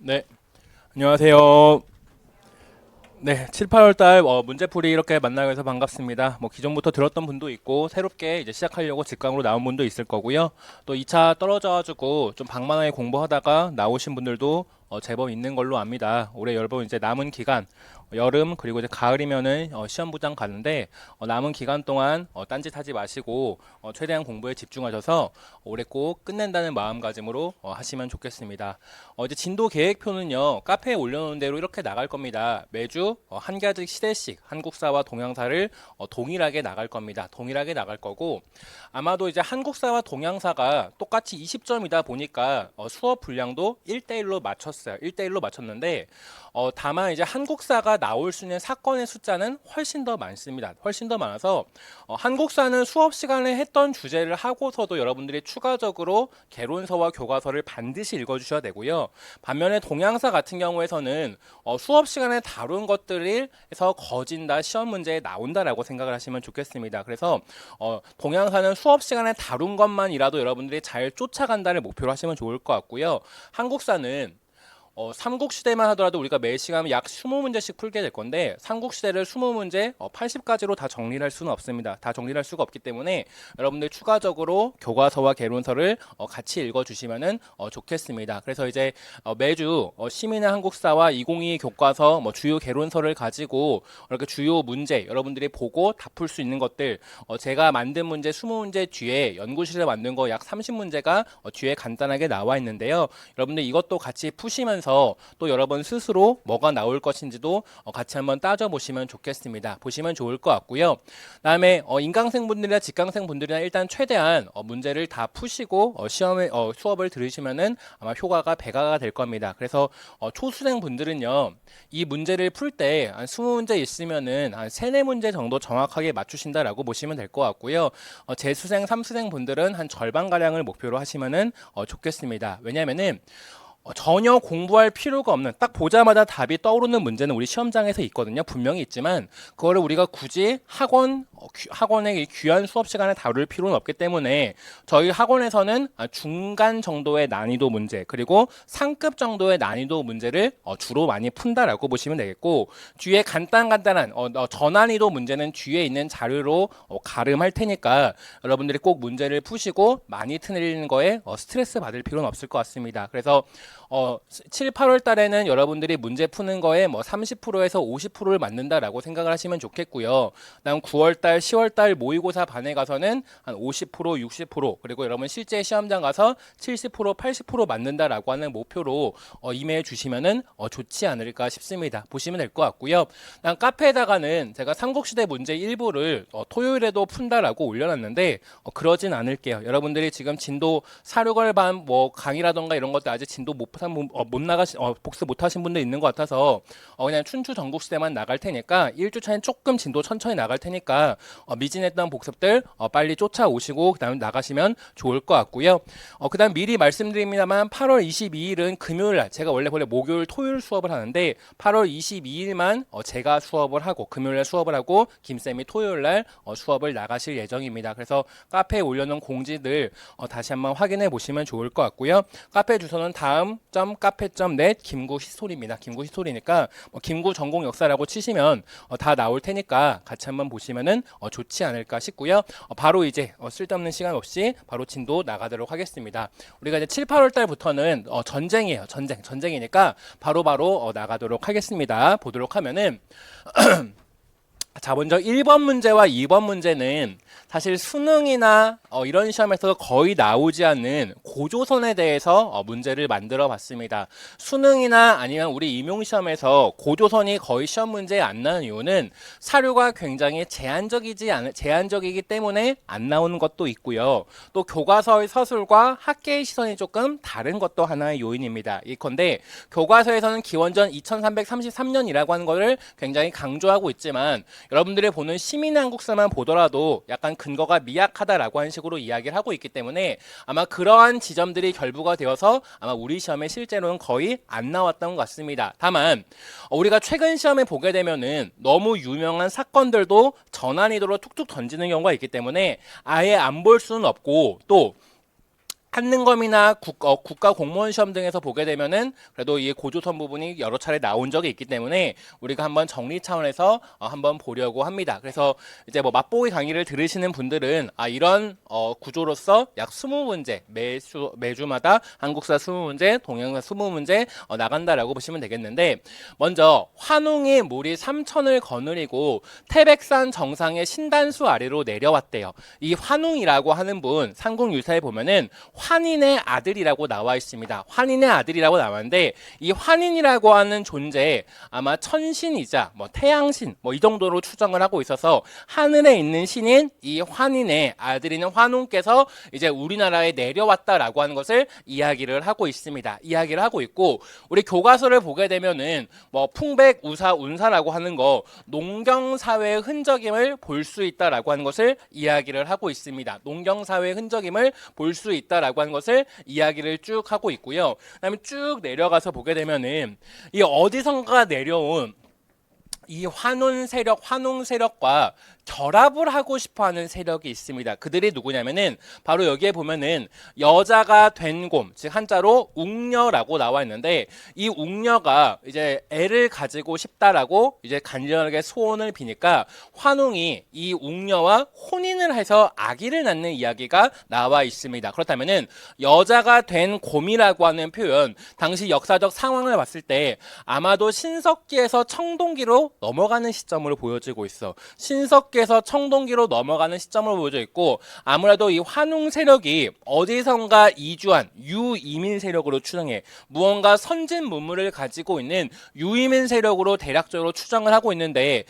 네, 안녕하세요. 네, 7, 8월 달 문제풀이 이렇게 만나게 해서 반갑습니다. 뭐 기존부터 들었던 분도 있고 새롭게 이제 시작하려고 직강으로 나온 분도 있을 거고요. 또 2차 떨어져가지고 좀 방만하게 공부하다가 나오신 분들도 제법 있는 걸로 압니다. 올해 여러분 이제 남은 기간 여름 그리고 이제 가을이면은 시험 부장 가는데 남은 기간 동안 딴짓하지 마시고 최대한 공부에 집중하셔서 올해 꼭 끝낸다는 마음가짐으로 하시면 좋겠습니다. 이제 진도 계획표는요 카페에 올려놓은 대로 이렇게 나갈 겁니다. 매주 한 가지 시대씩 한국사와 동양사를 동일하게 나갈 겁니다. 동일하게 나갈 거고 아마도 이제 한국사와 동양사가 똑같이 20점이다 보니까 수업 분량도 1대1로 맞췄어요. 1대1로 맞췄는데 다만 이제 한국사가 나올 수 있는 사건의 숫자는 훨씬 더 많습니다. 훨씬 더 많아서 한국사는 수업 시간에 했던 주제를 하고서도 여러분들이 추가적으로 개론서와 교과서를 반드시 읽어주셔야 되고요. 반면에 동양사 같은 경우에서는 수업 시간에 다룬 것들에서 거진다 시험 문제에 나온다라고 생각을 하시면 좋겠습니다. 그래서 동양사는 수업 시간에 다룬 것만이라도 여러분들이 잘 쫓아간다를 목표로 하시면 좋을 것 같고요. 한국사는 삼국시대만 하더라도 우리가 매 시간 약 20문제씩 풀게 될 건데 삼국시대를 20문제 80가지로 다 정리를 할 수는 없습니다. 다 정리를 할 수가 없기 때문에 여러분들 추가적으로 교과서와 개론서를 같이 읽어주시면 좋겠습니다. 그래서 이제 매주 시민의 한국사와 2022 교과서 주요 개론서를 가지고 이렇게 주요 문제 여러분들이 보고 다 풀 수 있는 것들 제가 만든 문제 20문제 뒤에 연구실에 만든 거 약 30문제가 뒤에 간단하게 나와 있는데요. 여러분들 이것도 같이 푸시면서 또 여러분 스스로 뭐가 나올 것인지도 같이 한번 따져보시면 좋겠습니다. 보시면 좋을 것 같고요. 다음에 인강생 분들이나 직강생 분들이나 일단 최대한 문제를 다 푸시고 시험에 수업을 들으시면은 아마 효과가 배가가 될 겁니다. 그래서 초수생 분들은요 이 문제를 풀 때 한 20문제 있으면은 한 3, 4문제 정도 정확하게 맞추신다라고 보시면 될 것 같고요. 재수생, 삼수생 분들은 한 절반 가량을 목표로 하시면은 좋겠습니다. 왜냐면은 전혀 공부할 필요가 없는 딱 보자마자 답이 떠오르는 문제는 우리 시험장에서 있거든요. 분명히 있지만 그거를 우리가 굳이 학원의 귀한 수업 시간에 다룰 필요는 없기 때문에 저희 학원에서는 중간 정도의 난이도 문제 그리고 상급 정도의 난이도 문제를 주로 많이 푼다라고 보시면 되겠고 뒤에 간단한 저난이도 문제는 뒤에 있는 자료로 가름할 테니까 여러분들이 꼭 문제를 푸시고 많이 틀리는 거에 스트레스 받을 필요는 없을 것 같습니다. 그래서 7, 8월 달에는 여러분들이 문제 푸는 거에 30%에서 50%를 맞는다라고 생각을 하시면 좋겠고요. 다음 9월 달, 10월 달 모의고사 반에 가서는 한 50%, 60% 그리고 여러분 실제 시험장 가서 70%, 80% 맞는다라고 하는 목표로 임해 주시면은 좋지 않을까 싶습니다. 보시면 될 것 같고요. 다음 카페에다가는 제가 삼국시대 문제 일부를 토요일에도 푼다라고 올려놨는데 그러진 않을게요. 여러분들이 지금 진도 사료걸반 강의라던가 이런 것들 아직 진도 못 나가시 복습 못 하신 분들 있는 것 같아서 그냥 춘추 전국시대만 나갈 테니까 1주 차에 조금 진도 천천히 나갈 테니까 미진했던 복습들 빨리 쫓아오시고 그다음에 나가시면 좋을 것 같고요. 그다음 미리 말씀드립니다만 8월 22일은 금요일 날 제가 원래 목요일 토요일 수업을 하는데 8월 22일만 제가 수업을 하고 금요일 날 수업을 하고 김쌤이 토요일 날 수업을 나가실 예정입니다. 그래서 카페에 올려놓은 공지들 다시 한번 확인해 보시면 좋을 것 같고요. 카페 주소는 다음.카페.net 김구히스토리입니다. 김구히스토리니까 김구 전공 역사라고 치시면 다 나올 테니까 같이 한번 보시면은 좋지 않을까 싶고요. 바로 이제 쓸데없는 시간 없이 바로 진도 나가도록 하겠습니다. 우리가 이제 7, 8월 달부터는 전쟁이에요. 전쟁이니까 바로 나가도록 하겠습니다. 보도록 하면은 자, 먼저 1번 문제와 2번 문제는 사실 수능이나 이런 시험에서 거의 나오지 않는 고조선에 대해서 문제를 만들어 봤습니다. 수능이나 아니면 우리 임용시험에서 고조선이 거의 시험 문제에 안 나는 이유는 사료가 굉장히 제한적이기 때문에 안 나오는 것도 있고요. 또 교과서의 서술과 학계의 시선이 조금 다른 것도 하나의 요인입니다. 이건데 교과서에서는 기원전 2333년이라고 하는 것을 굉장히 강조하고 있지만 여러분들이 보는 시민의 한국사만 보더라도 약간 근거가 미약하다라고 하는 식으로 이야기를 하고 있기 때문에 아마 그러한 지점들이 결부가 되어서 아마 우리 시험에 실제로는 거의 안 나왔던 것 같습니다. 다만 우리가 최근 시험에 보게 되면은 너무 유명한 사건들도 전환이도록 툭툭 던지는 경우가 있기 때문에 아예 안 볼 수는 없고 또 한능검이나 국가 공무원 시험 등에서 보게 되면은 그래도 이 고조선 부분이 여러 차례 나온 적이 있기 때문에 우리가 한번 정리 차원에서 한번 보려고 합니다. 그래서 이제 뭐 맛보기 강의를 들으시는 분들은 이런 구조로서 약 20문제 매주마다 한국사 20문제, 동양사 20문제 나간다라고 보시면 되겠는데, 먼저 환웅이 무리 3천을 거느리고 태백산 정상의 신단수 아래로 내려왔대요. 이 환웅이라고 하는 분 삼국유사에 보면은 환인의 아들이라고 나와 있습니다. 환인의 아들이라고 나왔는데, 이 환인이라고 하는 존재 아마 천신이자 뭐 태양신 뭐 이 정도로 추정을 하고 있어서 하늘에 있는 신인 이 환인의 아들인 환웅께서 이제 우리나라에 내려왔다라고 하는 것을 이야기를 하고 있습니다. 이야기를 하고 있고, 우리 교과서를 보게 되면은 뭐 풍백, 우사, 운사라고 하는 거 농경사회의 흔적임을 볼 수 있다라고 하는 것을 이야기를 하고 있습니다. 농경사회의 흔적임을 볼 수 있다라고 하는 것을 이야기를 쭉 하고 있고요. 그다음에 쭉 내려가서 보게 되면은 이 어디선가 내려온 이 환웅 세력과 결합을 하고 싶어하는 세력이 있습니다. 그들이 누구냐면은 바로 여기에 보면은 여자가 된 곰, 즉 한자로 웅녀라고 나와 있는데, 이 웅녀가 이제 애를 가지고 싶다라고 이제 간절하게 소원을 비니까 환웅이 이 웅녀와 혼인을 해서 아기를 낳는 이야기가 나와 있습니다. 그렇다면은 여자가 된 곰이라고 하는 표현, 당시 역사적 상황을 봤을 때 아마도 신석기에서 청동기로 넘어가는 시점으로 보여지고 있어. 신석기에서 청동기로 넘어가는 시점으로 보여져 있고, 아무래도 이 환웅 세력이 어디선가 이주한 유이민 세력으로 추정해. 무언가 선진 문물을 가지고 있는 유이민 세력으로 대략적으로 추정을 하고 있는데,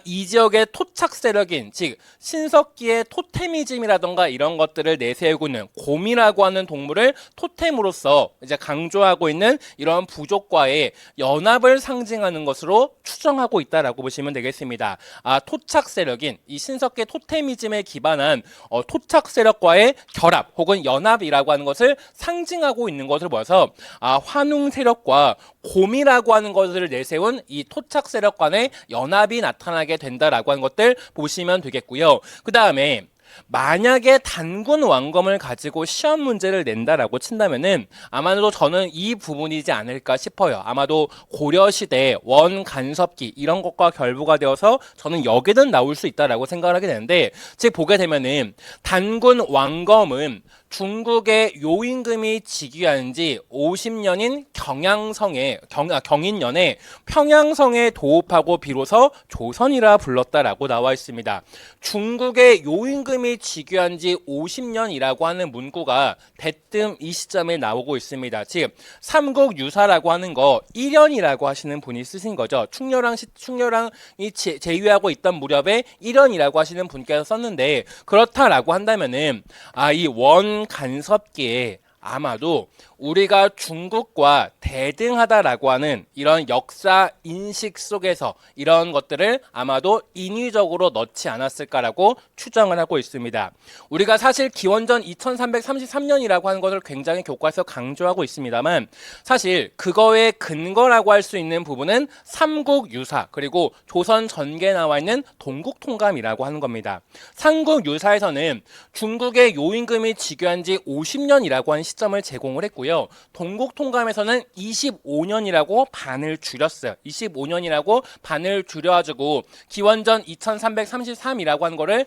이 지역의 토착 세력인, 즉 신석기의 토테미즘이라던가 이런 것들을 내세우고 있는 곰이라고 하는 동물을 토템으로서 이제 강조하고 있는 이런 부족과의 연합을 상징하는 것으로 추정하고 있다라고 보시면 되겠습니다. 토착 세력인 이 신석기 토테미즘에 기반한 토착 세력과의 결합 혹은 연합이라고 하는 것을 상징하고 있는 것을 보아서 환웅 세력과 곰이라고 하는 것을 내세운 이 토착 세력 간의 연합이 나타나게 된다라고 하는 것들 보시면 되겠고요. 그 다음에 만약에 단군 왕검을 가지고 시험 문제를 낸다라고 친다면은 아마도 저는 이 부분이지 않을까 싶어요. 아마도 고려시대 원간섭기 이런 것과 결부가 되어서 저는 여기는 나올 수 있다라고 생각을 하게 되는데, 즉 보게 되면은 단군 왕검은 중국의 요임금이 즉위한 지 50년인 경인년에 평양성에 도읍하고 비로소 조선이라 불렀다라고 나와 있습니다. 중국의 요임금이 즉위한 지 50년이라고 하는 문구가 대뜸 이 시점에 나오고 있습니다. 즉 삼국유사라고 하는 거 1년이라고 하시는 분이 쓰신 거죠. 충렬왕이 제위하고 있던 무렵에 1년이라고 하시는 분께서 썼는데, 그렇다라고 한다면은 이 원간섭기에 아마도 우리가 중국과 대등하다라고 하는 이런 역사 인식 속에서 이런 것들을 아마도 인위적으로 넣지 않았을까라고 추정을 하고 있습니다. 우리가 사실 기원전 2333년이라고 하는 것을 굉장히 교과에서 강조하고 있습니다만, 사실 그거의 근거라고 할 수 있는 부분은 삼국유사 그리고 조선 전기에 나와 있는 동국통감이라고 하는 겁니다. 삼국유사에서는 중국의 요임금이 즉위한 지 50년이라고 하는 시점을 제공을 했고요. 동국통감에서는 25년이라고 반을 줄였어요. 25년이라고 반을 줄여가지고 기원전 2333이라고 하는 거를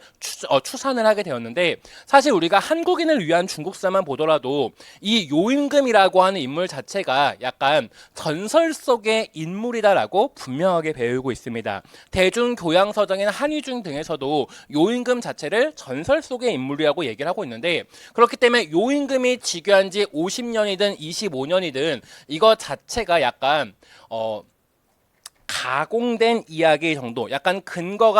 추산을 하게 되었는데, 사실 우리가 한국인을 위한 중국사만 보더라도 이 요임금이라고 하는 인물 자체가 약간 전설 속의 인물이다라고 분명하게 배우고 있습니다. 대중교양서적인 한의중 등에서도 요임금 자체를 전설 속의 인물이라고 얘기를 하고 있는데, 그렇기 때문에 요임금이 즉위한 지 50년이든 25년이든 이거 자체가 약간 가공된 이야기 정도, 약간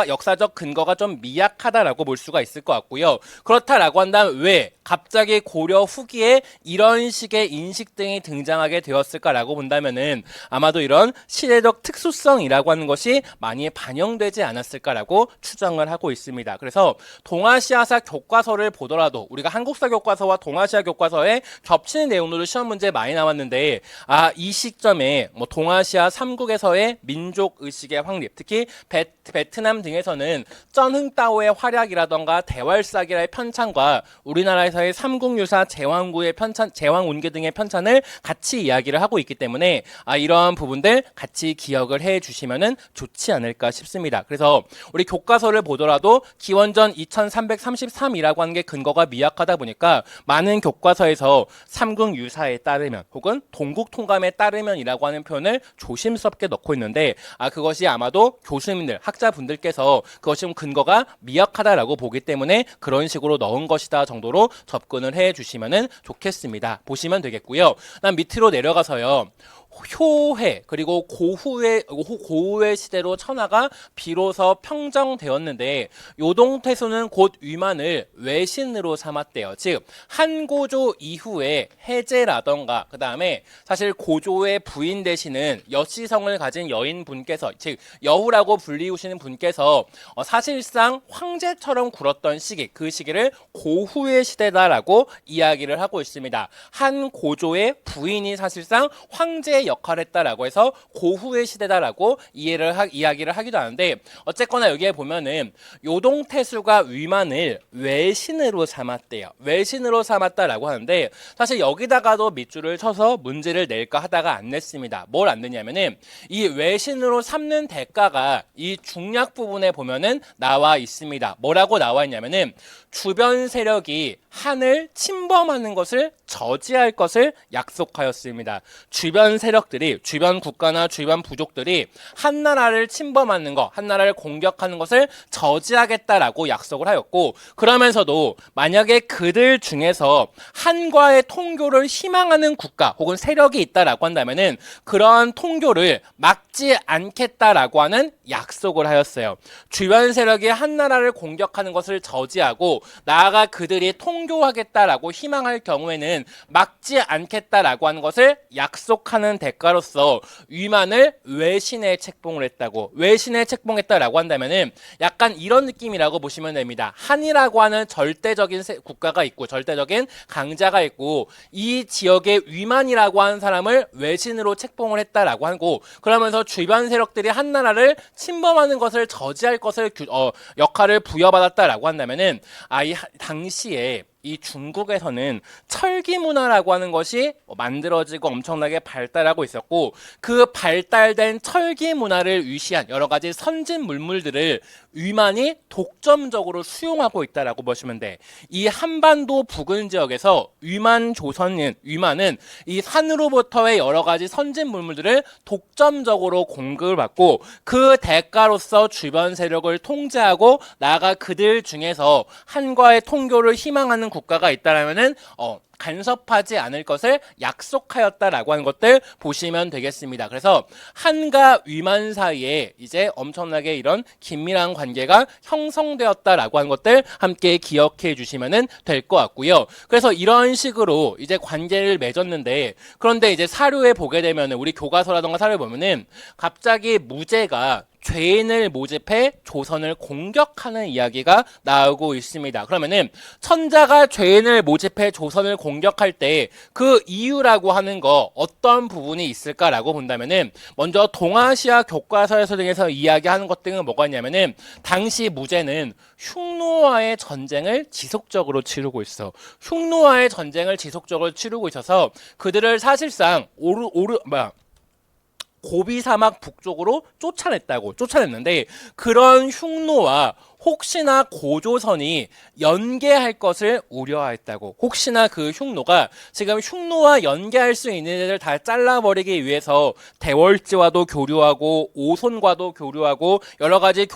역사적 근거가 좀 미약하다라고 볼 수가 있을 것 같고요. 그렇다라고 한다면 왜 갑자기 고려 후기에 이런 식의 인식 등이 등장하게 되었을까라고 본다면은 아마도 이런 시대적 특수성이라고 하는 것이 많이 반영되지 않았을까라고 추정을 하고 있습니다. 그래서 동아시아사 교과서를 보더라도 우리가 한국사 교과서와 동아시아 교과서에 겹치는 내용으로 시험 문제 많이 나왔는데, 이 시점에 뭐 동아시아 3국에서의 민족 의식의 확립, 특히 베트남 등에서는 쩐흥따오의 활약이라던가 대왈사기라의 편찬과 우리나라에서의 삼국유사 제왕구의 편찬, 제왕운계 등의 편찬을 같이 이야기를 하고 있기 때문에 이러한 부분들 같이 기억을 해 주시면은 좋지 않을까 싶습니다. 그래서 우리 교과서를 보더라도 기원전 2333이라고 하는 게 근거가 미약하다 보니까 많은 교과서에서 삼국유사에 따르면 혹은 동국통감에 따르면이라고 하는 표현을 조심스럽게 넣고 있는데 그것이 아마도 교수님들, 학자분들께서 그것이 좀 근거가 미약하다라고 보기 때문에 그런 식으로 넣은 것이다 정도로 접근을 해 주시면 좋겠습니다. 보시면 되겠고요. 그다음 밑으로 내려가서요. 효해 그리고 고후의 시대로 천하가 비로소 평정되었는데 요동태수는 곧 위만을 외신으로 삼았대요. 즉 한고조 이후에 해제라던가 그 다음에 사실 고조의 부인 되시는 여시성을 가진 여인분께서 즉 여후라고 불리우시는 분께서 사실상 황제처럼 굴었던 시기, 그 시기를 고후의 시대다라고 이야기를 하고 있습니다. 한 고조의 부인이 사실상 황제의 역할을 했다라고 해서 고후의 시대다라고 이야기를 하기도 하는데, 어쨌거나 여기에 보면은 요동태수가 위만을 외신으로 삼았대요. 외신으로 삼았다라고 하는데 사실 여기다가도 밑줄을 쳐서 문제를 낼까 하다가 안 냈습니다. 뭘 안 냈냐면은 이 외신으로 삼는 대가가 이 중략 부분에 보면은 나와 있습니다. 뭐라고 나와 있냐면은 주변 세력이 한을 침범하는 것을 저지할 것을 약속하였습니다. 주변 세력들이, 주변 국가나 주변 부족들이 한 나라를 침범하는 것, 한 나라를 공격하는 것을 저지하겠다라고 약속을 하였고, 그러면서도 만약에 그들 중에서 한과의 통교를 희망하는 국가 혹은 세력이 있다라고 한다면은 그러한 통교를 막지 않겠다라고 하는 약속을 하였어요. 주변 세력이 한 나라를 공격하는 것을 저지하고 나아가 그들이 통교하겠다라고 희망할 경우에는 막지 않겠다라고 하는 것을 약속하는 대가로서 위만을 외신에 책봉을 했다고. 외신에 책봉했다라고 한다면은 약간 이런 느낌이라고 보시면 됩니다. 한이라고 하는 절대적인 국가가 있고 절대적인 강자가 있고 이 지역의 위만이라고 하는 사람을 외신으로 책봉을 했다라고 하고, 그러면서 주변 세력들이 한 나라를 침범하는 것을 저지할 것을 역할을 부여받았다라고 한다면은 이 당시에 이 중국에서는 철기 문화라고 하는 것이 만들어지고 엄청나게 발달하고 있었고, 그 발달된 철기 문화를 위시한 여러 가지 선진 물물들을 위만이 독점적으로 수용하고 있다라고 보시면 돼. 이 한반도 부근 지역에서 위만은 이 산으로부터의 여러 가지 선진 물물들을 독점적으로 공급을 받고 그 대가로서 주변 세력을 통제하고 나아가 그들 중에서 한과의 통교를 희망하는 국가가 있다라면은 간섭하지 않을 것을 약속하였다라고 하는 것들 보시면 되겠습니다. 그래서 한과 위만 사이에 이제 엄청나게 이런 긴밀한 관계가 형성되었다라고 하는 것들 함께 기억해 주시면 될 것 같고요. 그래서 이런 식으로 이제 관계를 맺었는데, 그런데 이제 사료에 보게 되면 우리 교과서라던가 사료에 보면은 갑자기 무제가 죄인을 모집해 조선을 공격하는 이야기가 나오고 있습니다. 그러면은 천자가 죄인을 모집해 조선을 공격할 때 그 이유라고 하는 거 어떤 부분이 있을까라고 본다면은 먼저 동아시아 교과서에서 등에서 이야기하는 것 등은 뭐가 있냐면은 당시 무제는 흉노와의 전쟁을 지속적으로 치르고 있어. 흉노와의 전쟁을 지속적으로 치르고 있어서 그들을 사실상 고비 사막 북쪽으로 쫓아냈는데, 그런 흉노와 혹시나 고조선이 연계할 것을 우려했다고. 혹시나 그 흉노가 지금 흉노와 연계할 수 있는 애들 다 잘라버리기 위해서 대월지와도 교류하고 오손과도 교류하고 여러 가지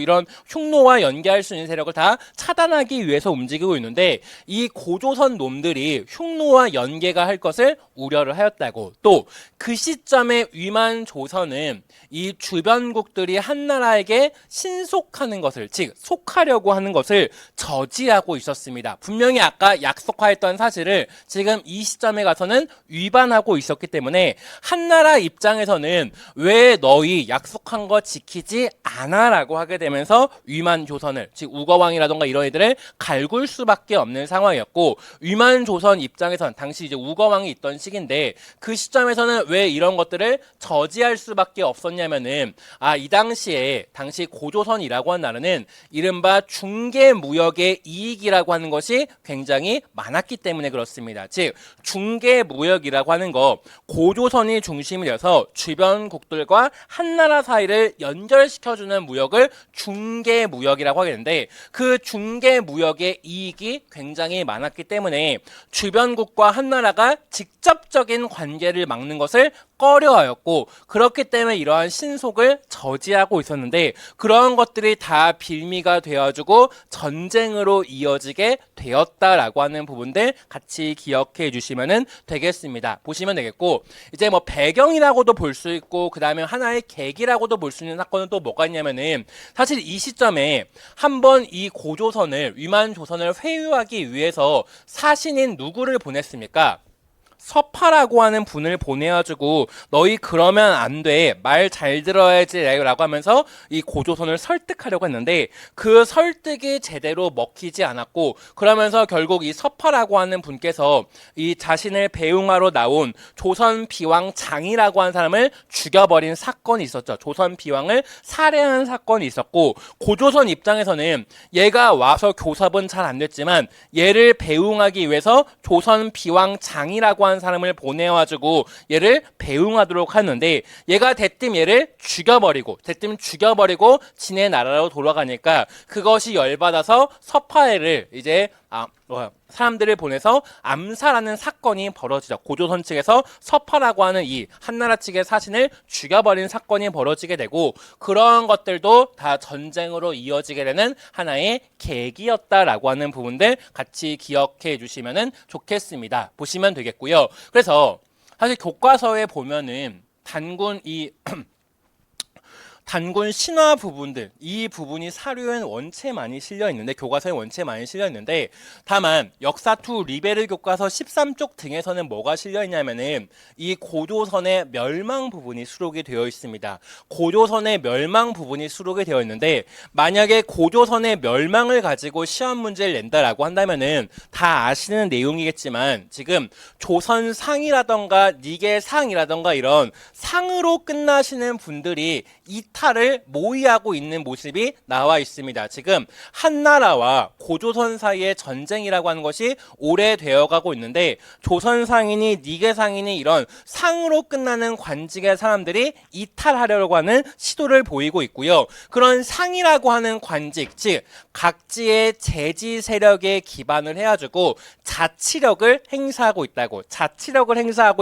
이런 흉노와 연계할 수 있는 세력을 다 차단하기 위해서 움직이고 있는데, 이 고조선 놈들이 흉노와 연계가 할 것을 우려를 하였다고. 또 그 시점에 위만 조선은 이 주변국들이 한나라에게 신속하는 것을, 즉 속하려고 하는 것을 저지하고 있었습니다. 분명히 아까 약속하였던 사실을 지금 이 시점에 가서는 위반하고 있었기 때문에 한나라 입장에서는 왜 너희 약속한 거 지키지 않아? 라고 하게 되면서 위만조선을, 즉 우거왕이라던가 이런 애들을 갈굴 수밖에 없는 상황이었고, 위만조선 입장에선 당시 이제 우거왕이 있던 시기인데 그 시점에서는 왜 이런 것들을 저지할 수밖에 없었냐면은 이 당시에 당시 고조선이라고 하는 나라는 이른바 중개무역의 이익이라고 하는 것이 굉장히 많았기 때문에 그렇습니다. 즉 중개무역이라고 하는 거, 고조선이 중심이 되어서 주변국들과 한나라 사이를 연결시켜주는 무역을 중개무역이라고 하게 되는데, 그 중개무역의 이익이 굉장히 많았기 때문에 주변국과 한나라가 직접적인 관계를 막는 것을 꺼려하였고, 그렇기 때문에 이러한 신속을 저지하고 있었는데 그러한 것들이 다 빌미가 되어주고 전쟁으로 이어지게 되었다라고 하는 부분들 같이 기억해 주시면 되겠습니다. 보시면 되겠고, 이제 뭐 배경이라고도 볼 수 있고 그 다음에 하나의 계기라고도 볼 수 있는 사건은 또 뭐가 있냐면은, 사실 이 시점에 한번 이 고조선을, 위만조선을 회유하기 위해서 사신인 누구를 보냈습니까? 서파라고 하는 분을 보내가지고 너희 그러면 안 돼, 말 잘 들어야지 라고 하면서 이 고조선을 설득하려고 했는데 그 설득이 제대로 먹히지 않았고, 그러면서 결국 이 서파라고 하는 분께서 이 자신을 배웅하러 나온 조선 비왕 장이라고 하는 사람을 죽여버린 사건이 있었죠. 조선 비왕을 살해한 사건이 있었고, 고조선 입장에서는 얘가 와서 교섭은 잘 안 됐지만 얘를 배웅하기 위해서 조선 비왕 장이라고 하는 사람을 보내가지고 얘를 배웅하도록 하는데, 얘가 대뜸 얘를 죽여버리고 지네 나라로 돌아가니까 그것이 열받아서 서파해를 이제 사람들을 보내서 암살하는 사건이 벌어지죠. 고조선 측에서 서파라고 하는 이 한나라 측의 사신을 죽여버린 사건이 벌어지게 되고, 그런 것들도 다 전쟁으로 이어지게 되는 하나의 계기였다라고 하는 부분들 같이 기억해 주시면 좋겠습니다. 보시면 되겠고요. 그래서 사실 교과서에 보면은 단군 신화 부분들, 이 부분이 사료엔 원체 많이 실려 있는데, 교과서에 원체 많이 실려 있는데, 다만 역사투 리베르 교과서 13쪽 등에서는 뭐가 실려 있냐면은 이 고조선의 멸망 부분이 수록이 되어 있습니다. 고조선의 멸망 부분이 수록이 되어 있는데, 만약에 고조선의 멸망을 가지고 시험 문제를 낸다라고 한다면은 다 아시는 내용이겠지만, 지금 조선상이라던가 니계상이라던가 이런 상으로 끝나시는 분들이 이탈을 모의하고 있는 모습이 나와 있습니다. 지금 한나라와 고조선 사이의 전쟁이라고 하는 것이 오래되어 가고 있는데, 조선 상인이 니계 상인이 이런 상으로 끝나는 관직의 사람들이 이탈하려고 하는 시도를 보이고 있고요. 그런 상이라고 하는 관직, 즉 각지의 제지 세력에 기반을 해가지고 자치력을 행사하고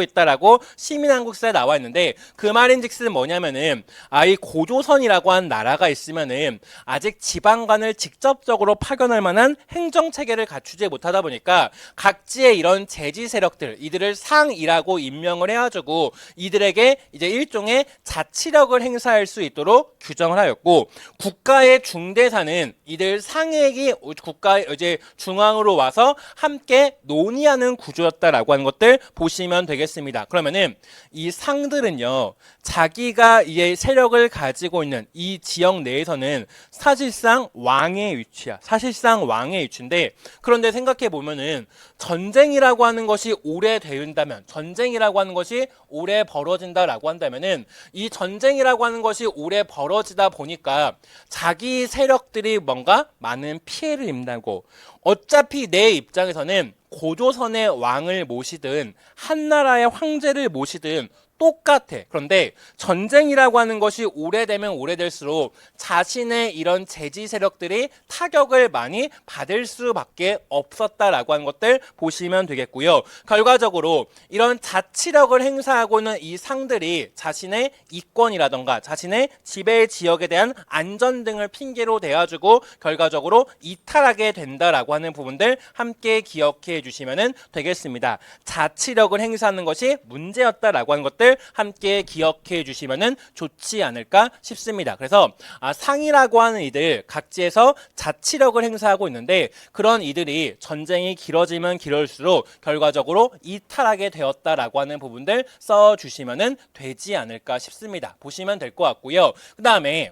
있다라고 시민한국사에 나와 있는데, 그 말인즉슨 뭐냐면은 이 고조선이라고 한 나라가 있으면은 아직 지방관을 직접적으로 파견할 만한 행정 체계를 갖추지 못하다 보니까 각지의 이런 제지 세력들, 이들을 상이라고 임명을 해가지고 이들에게 이제 일종의 자치력을 행사할 수 있도록 규정을 하였고, 국가의 중대사는 이들 상액이 국가 이제 중앙으로 와서 함께 논의하는 구조였다라고 하는 것들 보시면 되겠습니다. 그러면은 이 상들은요, 자기가 이제 세력을 가지고 있는 이 지역 내에서는 사실상 왕의 위치인데, 그런데 생각해 보면은 전쟁이라고 하는 것이 오래 벌어진다라고 한다면은 이 전쟁이라고 하는 것이 오래 벌어지다 보니까 자기 세력들이 뭔가 많은 피해를 입는다고, 어차피 내 입장에서는 고조선의 왕을 모시든 한나라의 황제를 모시든 똑같아. 그런데 전쟁이라고 하는 것이 오래되면 오래될수록 자신의 이런 제지 세력들이 타격을 많이 받을 수밖에 없었다라고 하는 것들 보시면 되겠고요. 결과적으로 이런 자치력을 행사하고 있는 이 상들이 자신의 이권이라던가 자신의 지배 지역에 대한 안전 등을 핑계로 대가지고 결과적으로 이탈하게 된다라고 하는 부분들 함께 기억해 주시면 되겠습니다. 자치력을 행사하는 것이 문제였다라고 하는 것들 부분들 함께 기억해 주시면은 좋지 않을까 싶습니다. 그래서 상이라고 하는 이들 각지에서 자치력을 행사하고 있는데 그런 이들이 전쟁이 길어지면 길어질수록 결과적으로 이탈하게 되었다라고 하는 부분들 써주시면은 되지 않을까 싶습니다. 보시면 될 것 같고요. 그 다음에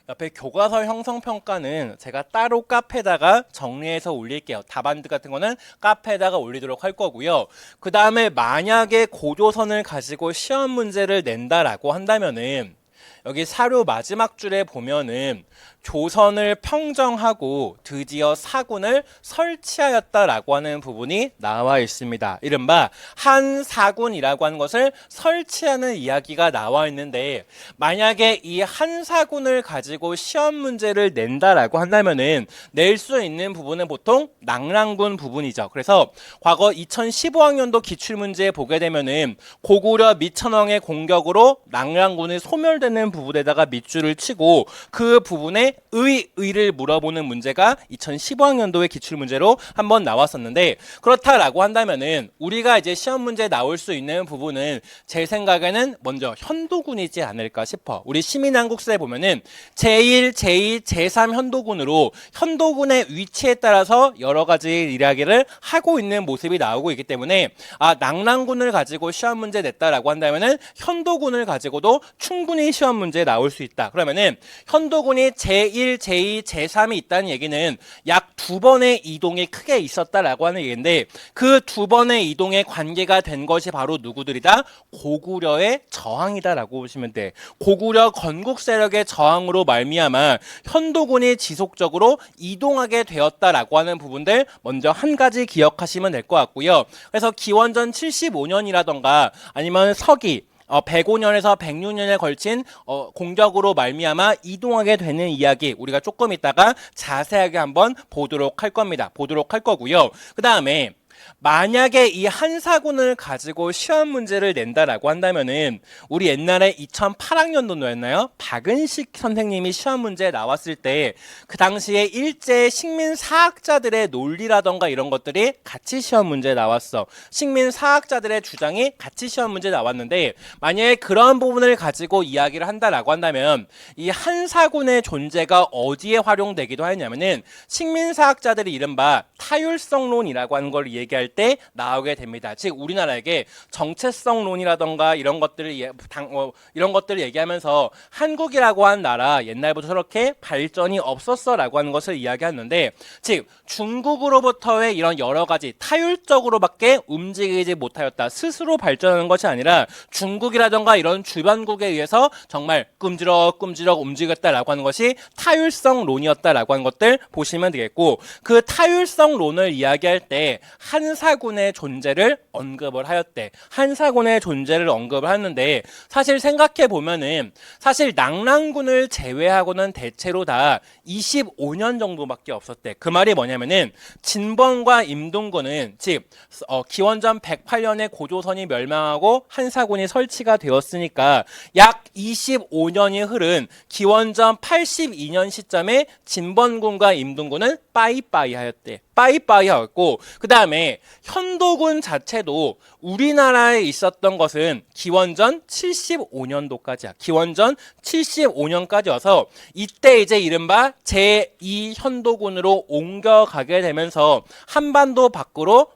옆에 교과서 형성평가는 제가 따로 카페에다가 정리해서 올릴게요. 답안들 같은 거는 카페에다가 올리도록 할 거고요. 그 다음에 만약에 고조선을 가지고 시험 문제를 낸다라고 한다면은 여기 사료 마지막 줄에 보면은 조선을 평정하고 드디어 사군을 설치하였다라고 하는 부분이 나와 있습니다. 이른바 한사군이라고 하는 것을 설치하는 이야기가 나와 있는데 만약에 이 한사군을 가지고 시험 문제를 낸다라고 한다면은 낼 수 있는 부분은 보통 낙랑군 부분이죠. 그래서 과거 2015학년도 기출문제에 보게 되면은 고구려 미천왕의 공격으로 낙랑군이 소멸되는 부분에다가 밑줄을 치고 그 부분에 의를 물어보는 문제가 2015학년도의 기출문제로 한번 나왔었는데 그렇다라고 한다면은 우리가 이제 시험 문제에 나올 수 있는 부분은 제 생각에는 먼저 현도군이지 않을까 싶어. 우리 시민한국사에 보면은 제1, 제2, 제3 현도군으로 현도군의 위치에 따라서 여러 가지 이야기를 하고 있는 모습이 나오고 있기 때문에 낙랑군을 가지고 시험 문제 냈다라고 한다면은 현도군을 가지고도 충분히 시험 문제에 나올 수 있다. 그러면은 현도군이 제1, 제2, 제3이 있다는 얘기는 약 2번의 이동이 크게 있었다라고 하는 얘기인데 그 2번의 이동에 관계가 된 것이 바로 누구들이다? 고구려의 저항이다라고 보시면 돼. 고구려 건국 세력의 저항으로 말미암아 현도군이 지속적으로 이동하게 되었다라고 하는 부분들 먼저 한 가지 기억하시면 될 것 같고요. 그래서 기원전 75년이라던가 아니면 서기 105년에서 106년에 걸친 공격으로 말미암아 이동하게 되는 이야기 우리가 조금 있다가 자세하게 한번 보도록 할 겁니다. 보도록 할 거고요. 그 다음에 만약에 이 한사군을 가지고 시험 문제를 낸다라고 한다면은 우리 옛날에 2008학년도였나요? 박은식 선생님이 시험 문제에 나왔을 때 그 당시에 일제 식민 사학자들의 논리라던가 이런 것들이 같이 시험 문제에 나왔어. 식민 사학자들의 주장이 같이 시험 문제에 나왔는데 만약에 그런 부분을 가지고 이야기를 한다라고 한다면 이 한사군의 존재가 어디에 활용되기도 하냐면은 식민 사학자들이 이른바 타율성론이라고 하는 걸 얘기할 때 나오게 됩니다. 즉 우리나라에게 정체성론이라던가 이런 것들을 얘기하면서 한국이라고 한 나라 옛날부터 저렇게 발전이 없었어라고 하는 것을 이야기하는데 즉 중국으로부터의 이런 여러 가지 타율적으로밖에 움직이지 못하였다. 스스로 발전하는 것이 아니라 중국이라던가 이런 주변국에 의해서 정말 끔지럭끔지럭 움직였다라고 하는 것이 타율성론이었다라고 하는 것들 보시면 되겠고 그 타율성론을 이야기할 때 한사군의 존재를 언급을 하였대. 한사군의 존재를 언급을 하는데 사실 생각해 보면은 사실 낙랑군을 제외하고는 대체로 다 25년 정도밖에 없었대. 그 말이 뭐냐면은 진번과 임동군은 즉 기원전 108년에 고조선이 멸망하고 한사군이 설치가 되었으니까 약 25년이 흐른 기원전 82년 시점에 진번군과 임동군은 빠이빠이 하였대. 빠이빠이하였고 그 다음에 현도군 자체도 우리나라에 있었던 것은 기원전 75년도까지야. 기원전 75년까지여서 이때 이제 이른바 제2현도군으로 옮겨가게 되면서 한반도 밖으로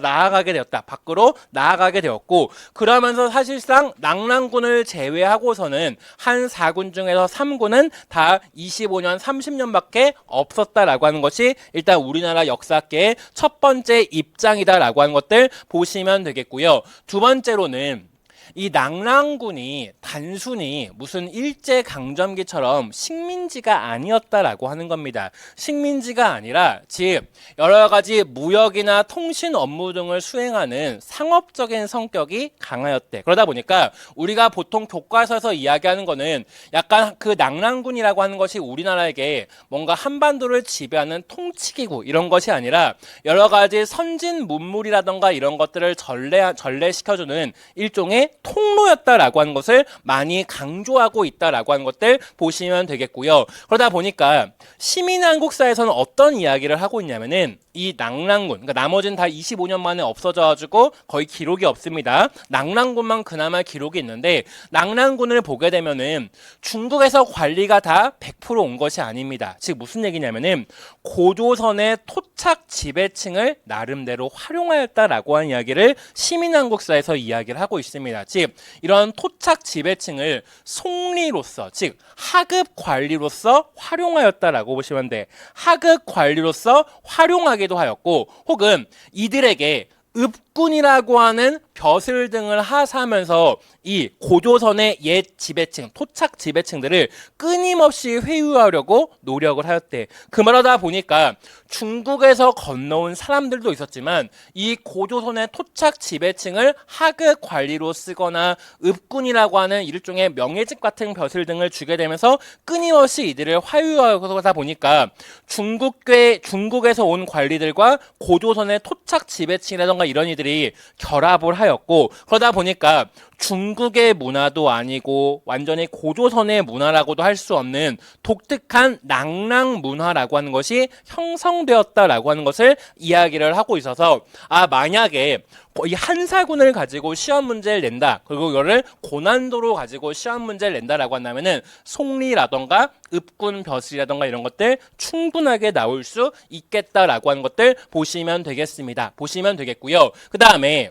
나아가게 되었다. 밖으로 나아가게 되었고 그러면서 사실상 낙랑군을 제외하고서는 한 4군 중에서 3군은 다 25년, 30년밖에 없었다라고 하는 것이 일단 우리나라 역사계의 첫 번째 입장이다라고 하는 것들 보시면 되겠고요. 두 번째로는 이 낙랑군이 단순히 무슨 일제강점기처럼 식민지가 아니었다라고 하는 겁니다. 식민지가 아니라 즉 여러 가지 무역이나 통신 업무 등을 수행하는 상업적인 성격이 강하였대. 그러다 보니까 우리가 보통 교과서에서 이야기하는 거는 약간 그 낙랑군이라고 하는 것이 우리나라에게 뭔가 한반도를 지배하는 통치기구 이런 것이 아니라 여러 가지 선진 문물이라던가 이런 것들을 전래시켜주는 일종의 통로였다라고 하는 것을 많이 강조하고 있다라고 하는 것들 보시면 되겠고요. 그러다 보니까 시민한국사에서는 어떤 이야기를 하고 있냐면은 이 낙랑군, 그러니까 나머지는 다 25년 만에 없어져가지고 거의 기록이 없습니다. 낙랑군만 그나마 기록이 있는데 낙랑군을 보게 되면은 중국에서 관리가 다 100%온 것이 아닙니다. 즉 무슨 얘기냐면은 고조선의 토착 지배층을 나름대로 활용하였다라고 하는 이야기를 시민한국사에서 이야기를 하고 있습니다. 즉 이런 토착 지배층을 송리로서, 즉 하급 관리로서 활용하였다라고 보시면 돼. 하급 관리로서 활용하기도 하였고, 혹은 이들에게 읍군이라고 하는 벼슬 등을 하사하면서 이 고조선의 옛 지배층, 토착 지배층들을 끊임없이 회유하려고 노력을 하였대. 그 말하다 보니까 중국에서 건너온 사람들도 있었지만 이 고조선의 토착 지배층을 하급 관리로 쓰거나 읍군이라고 하는 일종의 명예직 같은 벼슬 등을 주게 되면서 끊임없이 이들을 화유하다 보니까 중국에서 온 관리들과 고조선의 토착 지배층이라던가 이런 이들이 결합을 하였고, 그러다 보니까 중국의 문화도 아니고 완전히 고조선의 문화라고도 할 수 없는 독특한 낙랑 문화라고 하는 것이 형성되었다라고 하는 것을 이야기를 하고 있어서, 만약에 이 한사군을 가지고 시험 문제를 낸다, 그리고 이거를 고난도로 가지고 시험 문제를 낸다라고 한다면은 송리라던가 읍군 벼슬이라던가 이런 것들 충분하게 나올 수 있겠다라고 하는 것들 보시면 되겠습니다. 보시면 되겠고요. 그 다음에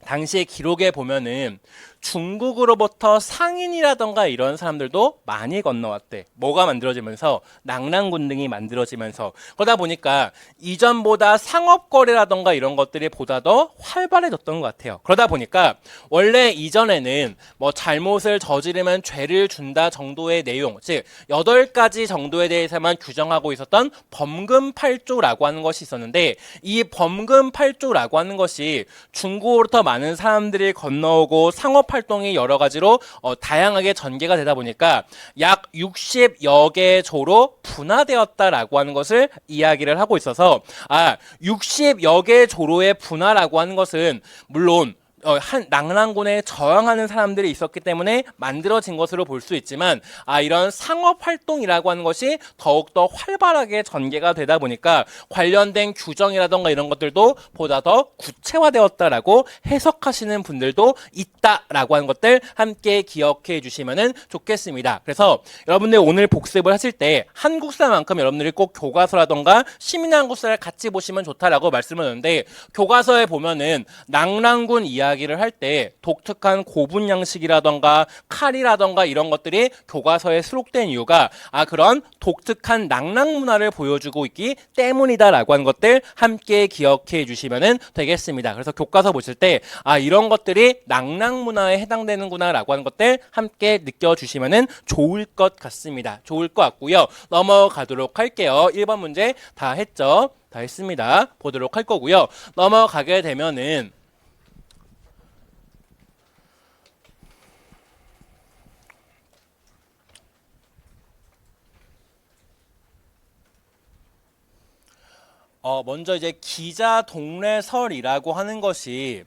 당시의 기록에 보면은 중국으로부터 상인이라던가 이런 사람들도 많이 건너왔대. 뭐가 만들어지면서? 낙랑군 등이 만들어지면서. 그러다 보니까 이전보다 상업거래라던가 이런 것들이 보다 더 활발해졌던 것 같아요. 그러다 보니까 원래 이전에는 뭐 잘못을 저지르면 죄를 준다 정도의 내용, 즉 8가지 정도에 대해서만 규정하고 있었던 범금 8조라고 하는 것이 있었는데, 이 범금 8조라고 하는 것이 중국으로부터 많은 사람들이 건너오고 상업 활동이 여러 가지로 다양하게 전개가 되다 보니까 약 60여 개의 조로 분화되었다라고 하는 것을 이야기를 하고 있어서, 60여 개의 조로의 분화라고 하는 것은 물론 한 낙랑군에 저항하는 사람들이 있었기 때문에 만들어진 것으로 볼 수 있지만, 이런 상업 활동이라고 하는 것이 더욱더 활발하게 전개가 되다 보니까 관련된 규정이라던가 이런 것들도 보다 더 구체화되었다라고 해석하시는 분들도 있다라고 하는 것들 함께 기억해 주시면 좋겠습니다. 그래서 여러분들 오늘 복습을 하실 때 한국사만큼 여러분들이 꼭 교과서라던가 시민한국사를 같이 보시면 좋다라고 말씀을 드렸는데, 교과서에 보면은 낙랑군 이야기를 할 때 독특한 고분 양식이라던가 칼이라던가 이런 것들이 교과서에 수록된 이유가 그런 독특한 낙랑 문화를 보여주고 있기 때문이다라고 하는 것들 함께 기억해 주시면 되겠습니다. 그래서 교과서 보실 때 이런 것들이 낙랑 문화에 해당되는구나라고 하는 것들 함께 느껴주시면 좋을 것 같습니다. 좋을 것 같고요. 넘어가도록 할게요. 1번 문제 다 했죠? 다 했습니다. 보도록 할 거고요. 넘어가게 되면은 먼저 이제 기자동래설이라고 하는 것이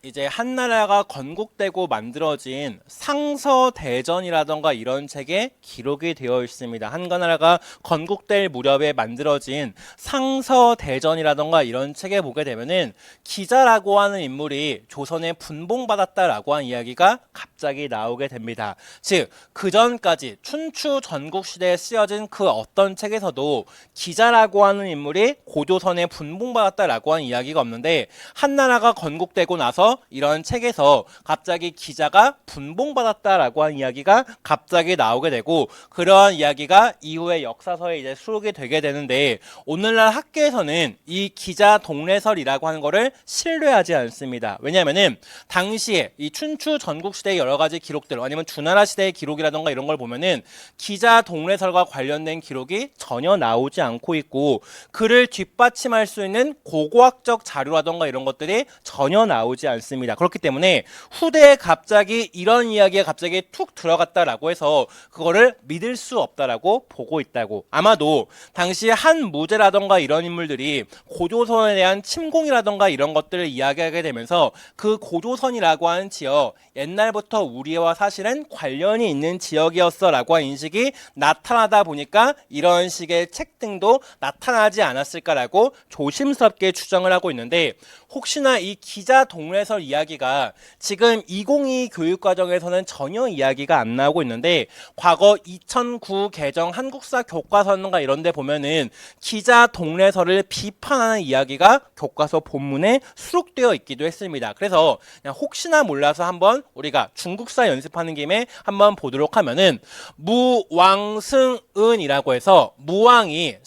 이제 한나라가 건국되고 만들어진 상서대전이라던가 이런 책에 기록이 되어 있습니다. 한나라가 건국될 무렵에 만들어진 상서대전이라던가 이런 책에 보게 되면은 기자라고 하는 인물이 조선에 분봉받았다라고 하는 이야기가 갑자기 나오게 됩니다. 즉, 그 전까지 춘추 전국시대에 쓰여진 그 어떤 책에서도 기자라고 하는 인물이 고조선에 분봉받았다라고 하는 이야기가 없는데, 한나라가 건국되고 나서 이런 책에서 갑자기 기자가 분봉받았다라고 하는 이야기가 갑자기 나오게 되고, 그러한 이야기가 이후에 역사서에 이제 수록이 되게 되는데, 오늘날 학계에서는 이 기자 동래설이라고 하는 거를 신뢰하지 않습니다. 왜냐하면은 당시에 이 춘추 전국 시대의 여러 가지 기록들, 아니면 주나라 시대의 기록이라던가 이런 걸 보면은 기자 동래설과 관련된 기록이 전혀 나오지 않고 있고, 그를 뒷받침할 수 있는 고고학적 자료라던가 이런 것들이 전혀 나오지 않습니다. 않습니다. 그렇기 때문에 후대에 갑자기 이런 이야기가 갑자기 툭 들어갔다라고 해서 그거를 믿을 수 없다라고 보고 있다고. 아마도 당시 한 무제라던가 이런 인물들이 고조선에 대한 침공이라던가 이런 것들을 이야기하게 되면서 그 고조선이라고 하는 지역, 옛날부터 우리와 사실은 관련이 있는 지역이었어 라고 하는 인식이 나타나다 보니까 이런 식의 책 등도 나타나지 않았을까라고 조심스럽게 추정을 하고 있는데, 혹시나 이 기자 동래설 이야기가 지금 2022 교육과정에서는 전혀 이야기가 안 나오고 있는데, 과거 2009 개정 한국사 교과서인가 이런 데 보면은 기자 동래설을 비판하는 이야기가 교과서 본문에 수록되어 있기도 했습니다. 그래서 그냥 혹시나 몰라서 한번 우리가 중국사 연습하는 김에 한번 보도록 하면은, 무왕승은이라고 해서 무왕이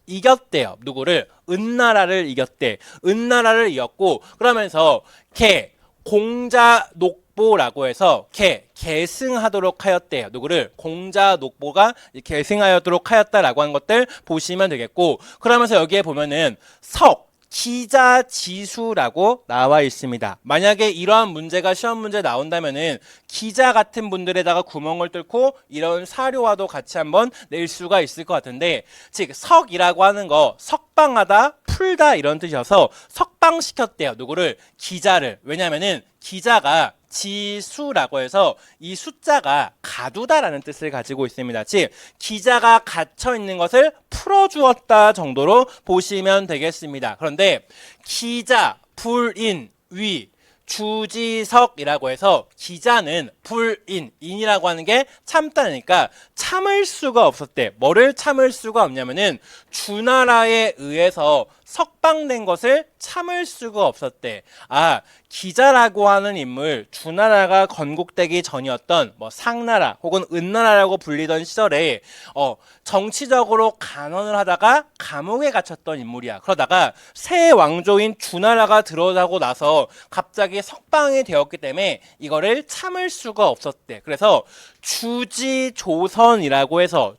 이겼대요. 누구를? 은나라를 이겼대. 은나라를 이겼고, 그러면서 공자녹보라고 해서 계승하도록 하였대요. 누구를? 공자녹보가 계승하도록 하였다라고 하는 것들 보시면 되겠고, 그러면서 여기에 보면은 기자지수라고 나와 있습니다. 만약에 이러한 문제가 시험 문제 나온다면은 기자 같은 분들에다가 구멍을 뚫고 이런 사료와도 같이 한번 낼 수가 있을 것 같은데, 즉 석이라고 하는 거 석방하다, 풀다 이런 뜻이어서 석방시켰대요. 누구를? 기자를. 왜냐면은 기자가 지수라고 해서 이 숫자가 가두다라는 뜻을 가지고 있습니다. 즉 기자가 갇혀 있는 것을 풀어주었다 정도로 보시면 되겠습니다. 그런데 기자, 불인, 위, 주지석이라고 해서 기자는 인이라고 하는 게 참다니까 참을 수가 없었대. 뭐를 참을 수가 없냐면은 주나라에 의해서 석방된 것을 참을 수가 없었대. 기자라고 하는 인물, 주나라가 건국되기 전이었던 상나라 혹은 은나라라고 불리던 시절에 정치적으로 간언을 하다가 감옥에 갇혔던 인물이야. 그러다가 새 왕조인 주나라가 들어가고 나서 갑자기 석방이 되었기 때문에 이거를 참을 수가 없었대. 그래서 주지조선이라고 해서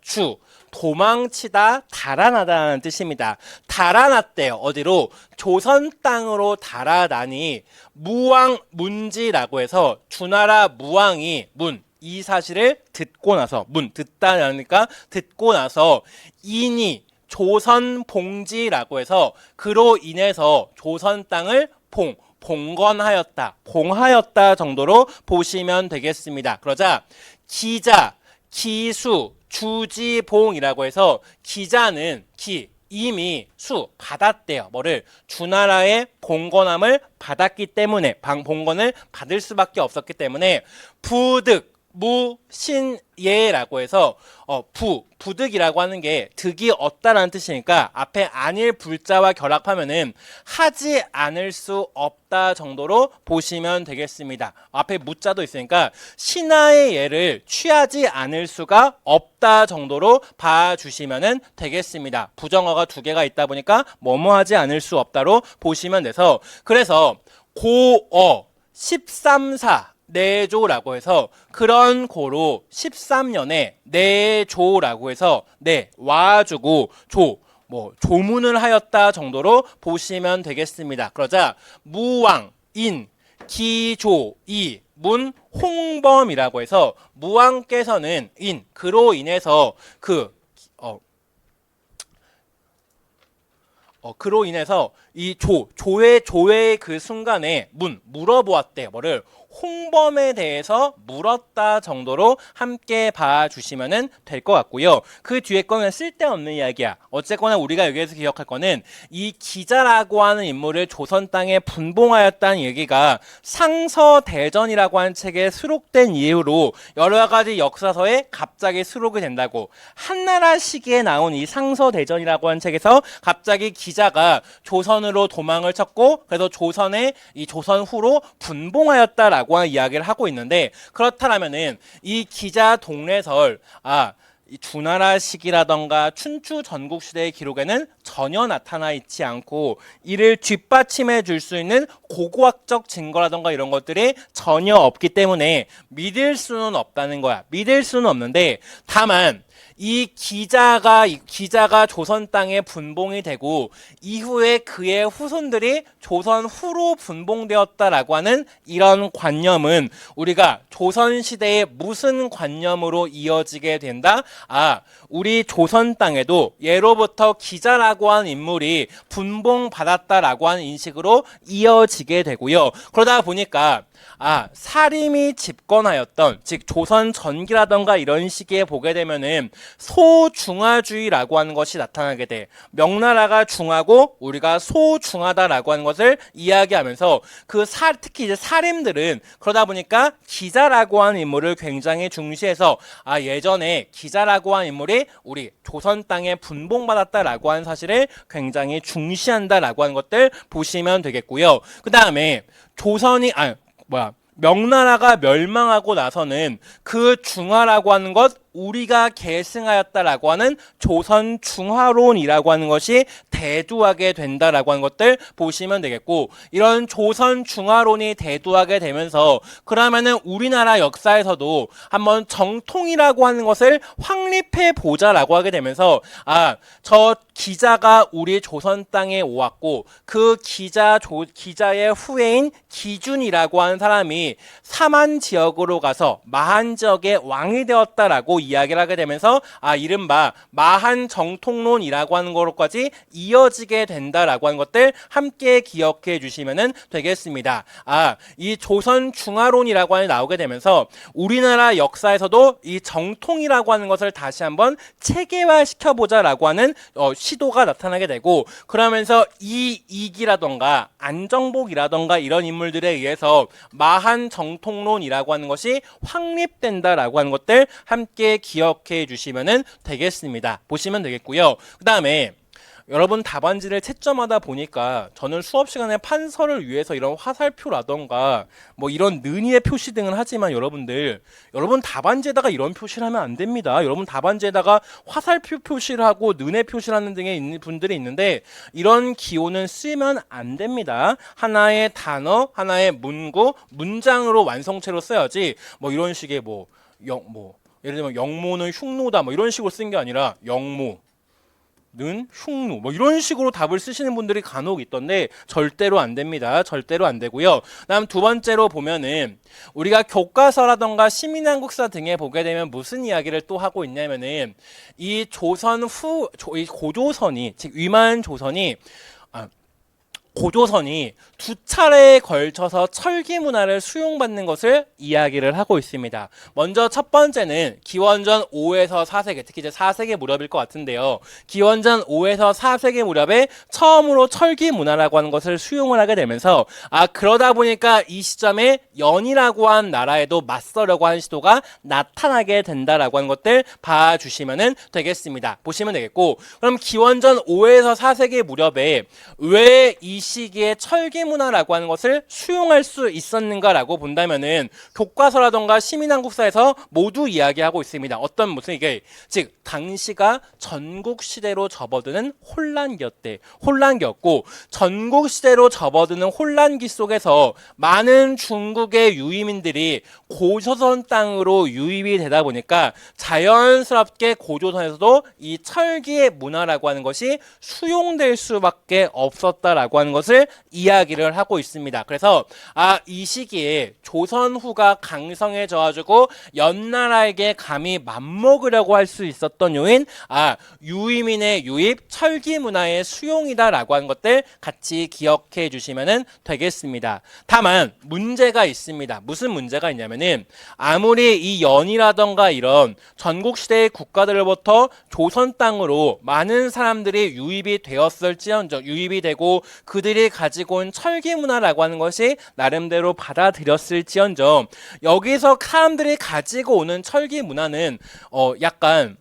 도망치다, 달아나다라는 뜻입니다. 달아났대요. 어디로? 조선 땅으로 달아나니 무왕문지라고 해서 주나라 무왕이 이 사실을 듣고 나서, 듣다라니까 듣고 나서 인이 조선봉지라고 해서 그로 인해서 조선 땅을 봉하였다 정도로 보시면 되겠습니다. 그러자 기자, 기수, 주지봉이라고 해서 기자는 이미 받았대요. 뭐를? 주나라의 봉건함을 받았기 때문에, 봉건을 받을 수밖에 없었기 때문에 부득, 무신예라고 해서 부득이라고 하는 게 득이 없다라는 뜻이니까 앞에 안일 불자와 결합하면은 하지 않을 수 없다 정도로 보시면 되겠습니다. 앞에 무자도 있으니까 신하의 예를 취하지 않을 수가 없다 정도로 봐주시면 되겠습니다. 부정어가 두 개가 있다 보니까 뭐뭐하지 않을 수 없다로 보시면 돼서, 그래서 고어 13사 내조라고 해서 그런 고로 13년에 내조라고 해서 와주고 조문을 하였다 정도로 보시면 되겠습니다. 그러자 무왕, 인, 기조, 이, 홍범이라고 해서 무왕께서는 그로 인해서 그로 인해서 이 조의 그 순간에 물어보았대요. 뭐를? 홍범에 대해서 물었다 정도로 함께 봐주시면 될 것 같고요. 그 뒤에 거는 쓸데없는 이야기야. 어쨌거나 우리가 여기에서 기억할 거는 이 기자라고 하는 인물을 조선 땅에 분봉하였다는 얘기가 상서대전이라고 하는 책에 수록된 이후로 여러 가지 역사서에 갑자기 수록이 된다고. 한나라 시기에 나온 이 상서대전이라고 하는 책에서 갑자기 기자가 조선으로 도망을 쳤고, 그래서 이 조선 후로 분봉하였다라고 하는 이야기를 하고 있는데, 그렇다면은 이 기자 동래설, 이 주나라 시기라던가 춘추 전국 시대의 기록에는 전혀 나타나 있지 않고 이를 뒷받침해 줄 수 있는 고고학적 증거라던가 이런 것들이 전혀 없기 때문에 믿을 수는 없다는 거야. 믿을 수는 없는데, 다만 이 기자가 조선 땅에 분봉이 되고 이후에 그의 후손들이 조선 후로 분봉되었다라고 하는 이런 관념은 우리가 조선 시대의 무슨 관념으로 이어지게 된다? 우리 조선 땅에도 예로부터 기자라고 하는 인물이 분봉받았다라고 하는 인식으로 이어지게 되고요. 그러다 보니까 사림이 집권하였던, 즉 조선 전기라던가 이런 시기에 보게 되면은 소중화주의라고 하는 것이 나타나게 돼. 명나라가 중하고 우리가 소중하다라고 하는 것을 이야기하면서 특히 이제 사림들은 그러다 보니까 기자라고 하는 인물을 굉장히 중시해서 예전에 기자라고 하는 인물이 우리 조선 땅에 분봉받았다라고 하는 사실을 굉장히 중시한다라고 하는 것들 보시면 되겠고요. 그 다음에 명나라가 멸망하고 나서는 그 중화라고 하는 것, 우리가 계승하였다라고 하는 조선 중화론이라고 하는 것이 대두하게 된다라고 하는 것들 보시면 되겠고, 이런 조선 중화론이 대두하게 되면서 그러면은 우리나라 역사에서도 한번 정통이라고 하는 것을 확립해 보자라고 하게 되면서 저 기자가 우리 조선 땅에 오왔고 그 기자의 후예인 기준이라고 하는 사람이 삼한 지역으로 가서 마한 지역의 왕이 되었다라고 이야기를 하게 되면서 이른바 마한 정통론이라고 하는 것까지 이어지게 된다라고 하는 것들 함께 기억해 주시면 되겠습니다. 이 조선 중화론이라고 하는 게 나오게 되면서 우리나라 역사에서도 이 정통이라고 하는 것을 다시 한번 체계화 시켜보자라고 하는 시도가 나타나게 되고, 그러면서 이익이라던가 안정복이라던가 이런 인물들에 의해서 마한 정통론이라고 하는 것이 확립된다라고 하는 것들 함께 기억해 주시면 되겠습니다. 보시면 되겠고요. 그 다음에 여러분 답안지를 채점하다 보니까 저는 수업 시간에 판서를 위해서 이런 화살표라던가 이런 는이의 표시 등은 하지만 여러분 답안지에다가 이런 표시를 하면 안 됩니다. 여러분 답안지에다가 화살표 표시를 하고 는의 표시를 하는 등에 있는 분들이 있는데 이런 기호는 쓰면 안 됩니다. 하나의 단어, 하나의 문구, 문장으로 완성체로 써야지 이런 식의 예를 들면 영모는 흉노다 이런 식으로 쓴 게 아니라 영모 는 흉노 이런 식으로 답을 쓰시는 분들이 간혹 있던데 절대로 안 됩니다. 절대로 안 되고요. 다음 두 번째로 보면은 우리가 교과서라던가 시민한국사 등에 보게 되면 무슨 이야기를 또 하고 있냐면은 이 고조선이 즉 위만 조선이 고조선이 두 차례에 걸쳐서 철기 문화를 수용받는 것을 이야기를 하고 있습니다. 먼저 첫 번째는 기원전 5에서 4세기, 특히 이제 4세기 무렵일 것 같은데요. 기원전 5에서 4세기 무렵에 처음으로 철기 문화라고 하는 것을 수용을 하게 되면서 그러다 보니까 이 시점에 연이라고 한 나라에도 맞서려고 하는 시도가 나타나게 된다라고 하는 것들 봐주시면 되겠습니다. 보시면 되겠고, 그럼 기원전 5에서 4세기 무렵에 왜 이 시기에 철기 문화라고 하는 것을 수용할 수 있었는가라고 본다면은 교과서라던가 시민한국사에서 모두 이야기하고 있습니다. 무슨 이게 즉 당시가 전국 시대로 접어드는 혼란기였고 전국 시대로 접어드는 혼란기 속에서 많은 중국의 유이민들이 고조선 땅으로 유입이 되다 보니까 자연스럽게 고조선에서도 이 철기의 문화라고 하는 것이 수용될 수밖에 없었다라고 하는 것을 이야기를 하고 있습니다. 그래서 이 시기에 조선후가 강성해져가지고 연나라에게 감히 맞먹으려고 할 수 있었던 요인, 유이민의 유입, 철기 문화의 수용이다라고 하는 것들 같이 기억해 주시면 되겠습니다. 다만 문제가 있습니다. 무슨 문제가 있냐면은 아무리 이 연이라던가 이런 전국시대의 국가들로부터 조선 땅으로 많은 사람들이 유입이 되었을지언정, 유입이 되고 그들이 가지고 온 철기 문화라고 하는 것이 나름대로 받아들였을지언정 여기서 사람들이 가지고 오는 철기 문화는 약간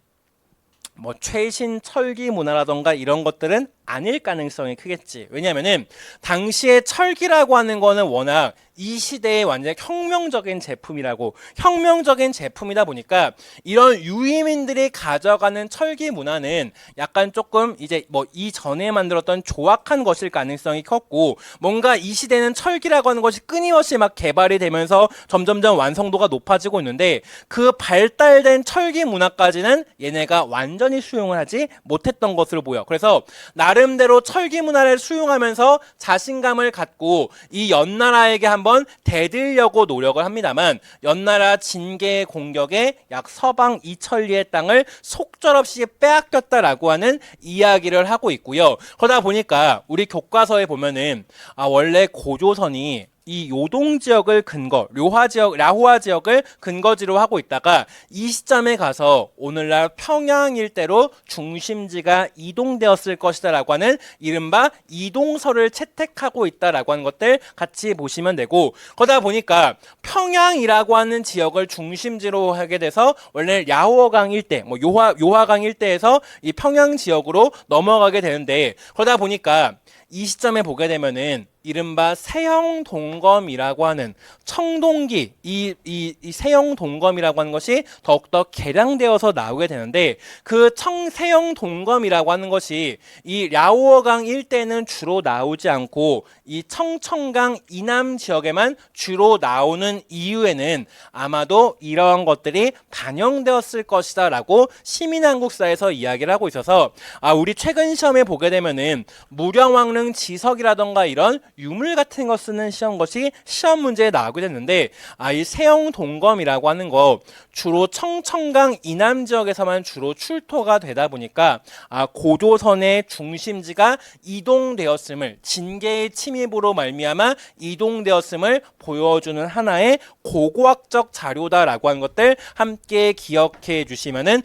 최신 철기 문화라던가 이런 것들은 아닐 가능성이 크겠지. 왜냐면은 당시에 철기라고 하는 거는 워낙 이 시대의 완전 혁명적인 제품이다 보니까 이런 유희민들이 가져가는 철기 문화는 약간 조금 이제 뭐 이전에 만들었던 조악한 것일 가능성이 컸고, 뭔가 이 시대는 철기라고 하는 것이 끊임없이 막 개발이 되면서 점점점 완성도가 높아지고 있는데, 그 발달된 철기 문화까지는 얘네가 완전히 수용을 하지 못했던 것으로 보여. 그래서 나름대로 철기 문화를 수용하면서 자신감을 갖고 이 연나라에게 한번 대들려고 노력을 합니다만, 연나라 진계의 공격에 약 서방 2천리의 땅을 속절없이 빼앗겼다라고 하는 이야기를 하고 있고요. 그러다 보니까 우리 교과서에 보면은 원래 고조선이 이 요동 지역을 라호아 지역을 근거지로 하고 있다가 이 시점에 가서 오늘날 평양 일대로 중심지가 이동되었을 것이다라고 하는 이른바 이동설을 채택하고 있다라고 하는 것들 같이 보시면 되고, 그러다 보니까 평양이라고 하는 지역을 중심지로 하게 돼서 원래 야호강 일대, 요하강 일대에서 이 평양 지역으로 넘어가게 되는데, 그러다 보니까 이 시점에 보게 되면은 이른바 세형동검이라고 하는 청동기, 이 세형동검이라고 하는 것이 더욱더 개량되어서 나오게 되는데, 그 세형동검이라고 하는 것이 이 랴오어강 일대는 주로 나오지 않고 이 청천강 이남 지역에만 주로 나오는 이유에는 아마도 이러한 것들이 반영되었을 것이다 라고 시민한국사에서 이야기를 하고 있어서, 우리 최근 시험에 보게 되면은 무령왕릉 지석이라던가 이런 유물 같은 거 쓰는 것이 시험 문제에 나오게 됐는데, 이 세형동검이라고 하는 거 주로 청천강 이남 지역에서만 주로 출토가 되다 보니까 고조선의 중심지가 이동되었음을, 진계의 침입으로 말미암아 이동되었음을 보여주는 하나의 고고학적 자료다라고 하는 것들 함께 기억해 주시면은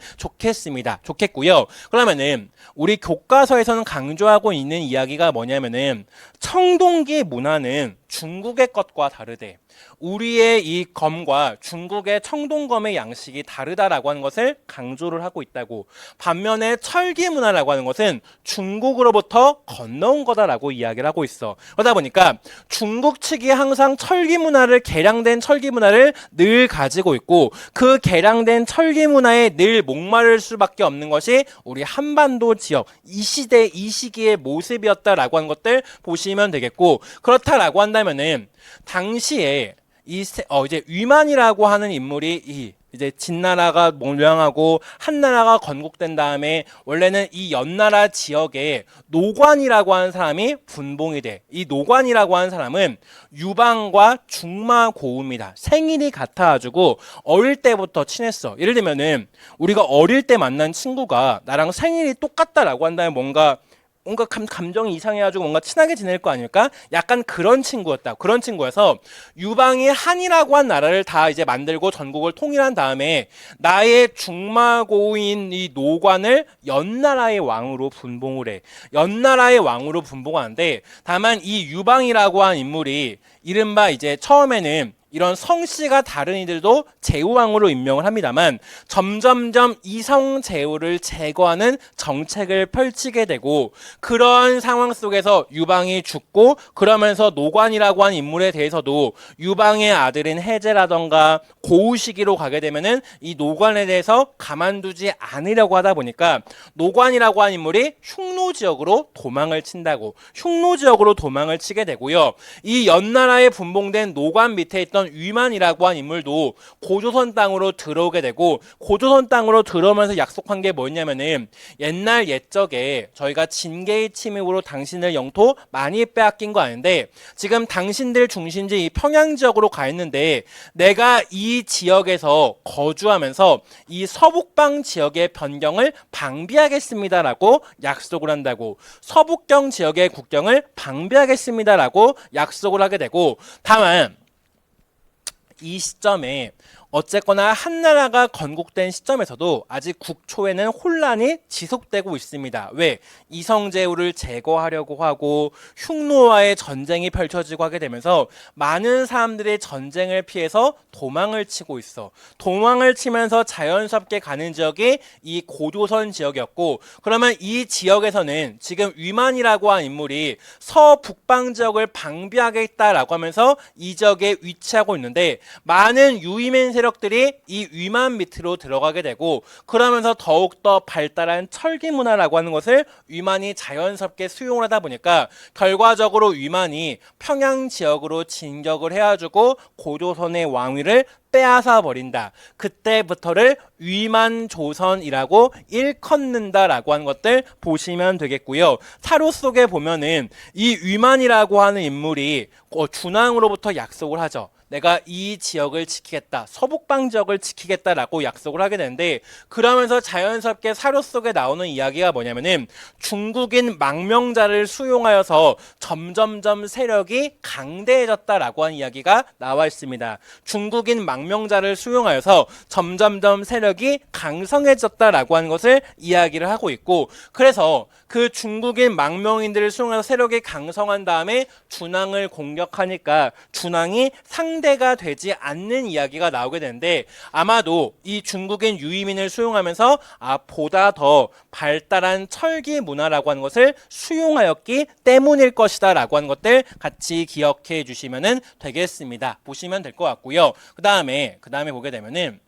좋겠고요. 그러면은 우리 교과서에서는 강조하고 있는 이야기가 뭐냐면은, 청동기 문화는 중국의 것과 다르대. 우리의 이 검과 중국의 청동검의 양식이 다르다라고 하는 것을 강조를 하고 있다고. 반면에 철기 문화라고 하는 것은 중국으로부터 건너온 거다라고 이야기를 하고 있어. 그러다 보니까 중국 측이 항상 개량된 철기 문화를 늘 가지고 있고, 그 개량된 철기 문화에 늘 목마를 수밖에 없는 것이 우리 한반도 지역, 이 시기의 모습이었다라고 하는 것들 보시면 되겠고, 그렇다라고 한다면은 당시에 이제 위만이라고 하는 인물이 이제 진나라가 멸망하고 한나라가 건국된 다음에 원래는 이 연나라 지역에 노관이라고 하는 사람이 분봉이 돼. 이 노관이라고 하는 사람은 유방과 중마고우입니다. 생일이 같아가지고 어릴 때부터 친했어. 예를 들면은 우리가 어릴 때 만난 친구가 나랑 생일이 똑같다라고 한다면 뭔가 감정이 이상해가지고 뭔가 친하게 지낼 거 아닐까? 약간 그런 친구였다. 그런 친구여서 유방이 한이라고 한 나라를 다 이제 만들고 전국을 통일한 다음에 나의 중마고인 이 노관을 연나라의 왕으로 분봉을 해. 연나라의 왕으로 분봉하는데, 다만 이 유방이라고 한 인물이 이른바 이제 처음에는 이런 성씨가 다른 이들도 제후왕으로 임명을 합니다만, 점점점 이성 제후를 제거하는 정책을 펼치게 되고, 그런 상황 속에서 유방이 죽고, 그러면서 노관이라고 하는 인물에 대해서도 유방의 아들인 해제라던가 고우 시기로 가게 되면은 이 노관에 대해서 가만두지 않으려고 하다 보니까 노관이라고 하는 인물이 흉노 지역으로 도망을 치게 되고요. 이 연나라에 분봉된 노관 밑에 있던 위만이라고 한 인물도 고조선 땅으로 들어오게 되고, 고조선 땅으로 들어오면서 약속한 게 뭐냐면은, 옛적에 저희가 진계의 침입으로 당신들 영토 많이 빼앗긴 거 아닌데, 지금 당신들 중심지 이 평양 지역으로 가 있는데 내가 이 지역에서 거주하면서 이 서북방 지역의 변경을 방비하겠습니다라고 약속을 한다고. 서북경 지역의 국경을 방비하겠습니다라고 약속을 하게 되고, 다만 이 시점에 어쨌거나 한나라가 건국된 시점에서도 아직 국초에는 혼란이 지속되고 있습니다. 왜? 이성재우를 제거하려고 하고 흉노와의 전쟁이 펼쳐지고 하게 되면서 많은 사람들이 전쟁을 피해서 도망을 치고 있어. 도망을 치면서 자연스럽게 가는 지역이 이 고조선 지역이었고, 그러면 이 지역에서는 지금 위만이라고 한 인물이 서북방 지역을 방비하겠다라고 하면서 이 지역에 위치하고 있는데, 많은 유이민 세력들이 이 위만 밑으로 들어가게 되고, 그러면서 더욱더 발달한 철기 문화라고 하는 것을 위만이 자연스럽게 수용을 하다 보니까 결과적으로 위만이 평양 지역으로 진격을 해가지고 고조선의 왕위를 빼앗아 버린다. 그때부터를 위만조선이라고 일컫는다라고 하는 것들 보시면 되겠고요. 사료 속에 보면은 이 위만이라고 하는 인물이 준왕으로부터 약속을 하죠. 내가 이 지역을 지키겠다, 서북방 지역을 지키겠다라고 약속을 하게 되는데, 그러면서 자연스럽게 사료 속에 나오는 이야기가 뭐냐면은 중국인 망명자를 수용하여서 점점점 세력이 강대해졌다라고 하는 이야기가 나와 있습니다. 중국인 망명자를 수용하여서 점점점 세력이 강성해졌다라고 하는 것을 이야기를 하고 있고, 그래서 그 중국인 망명인들을 수용해서 세력이 강성한 다음에 준왕을 공격하니까 준왕이 상대가 되지 않는 이야기가 나오게 되는데, 아마도 이 중국인 유이민을 수용하면서 보다 더 발달한 철기 문화라고 하는 것을 수용하였기 때문일 것이다 라고 하는 것들 같이 기억해 주시면 되겠습니다. 보시면 될 것 같고요. 그 다음에 보게 되면은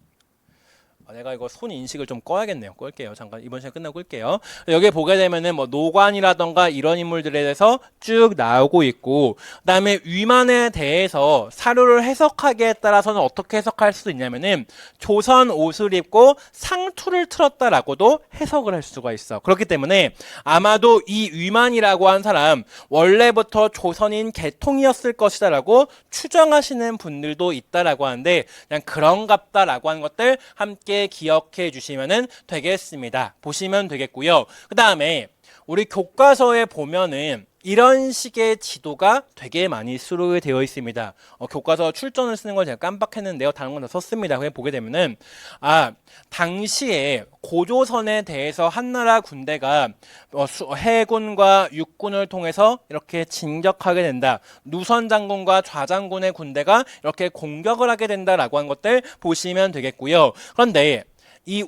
내가 이거 손 인식을 좀 꺼야겠네요. 끌게요. 잠깐 이번 시간 끝나고 끌게요. 여기 보게 되면은 뭐 노관이라던가 이런 인물들에 대해서 쭉 나오고 있고, 그다음에 위만에 대해서 사료를 해석하기에 따라서는 어떻게 해석할 수도 있냐면은 조선 옷을 입고 상투를 틀었다라고도 해석을 할 수가 있어. 그렇기 때문에 아마도 이 위만이라고 한 사람 원래부터 조선인 계통이었을 것이다라고 추정하시는 분들도 있다라고 하는데, 그냥 그런갑다라고 하는 것들 함께 기억해 주시면 되겠습니다. 보시면 되겠고요. 그 다음에 우리 교과서에 보면은 이런 식의 지도가 되게 많이 수록이 되어 있습니다. 교과서 출전을 쓰는 걸 제가 깜빡했는데요. 다른 건 다 썼습니다. 그냥 보게 되면은 당시에 고조선에 대해서 한나라 군대가 해군과 육군을 통해서 이렇게 진격하게 된다. 누선 장군과 좌장군의 군대가 이렇게 공격을 하게 된다라고 하는 것들 보시면 되겠고요. 그런데 이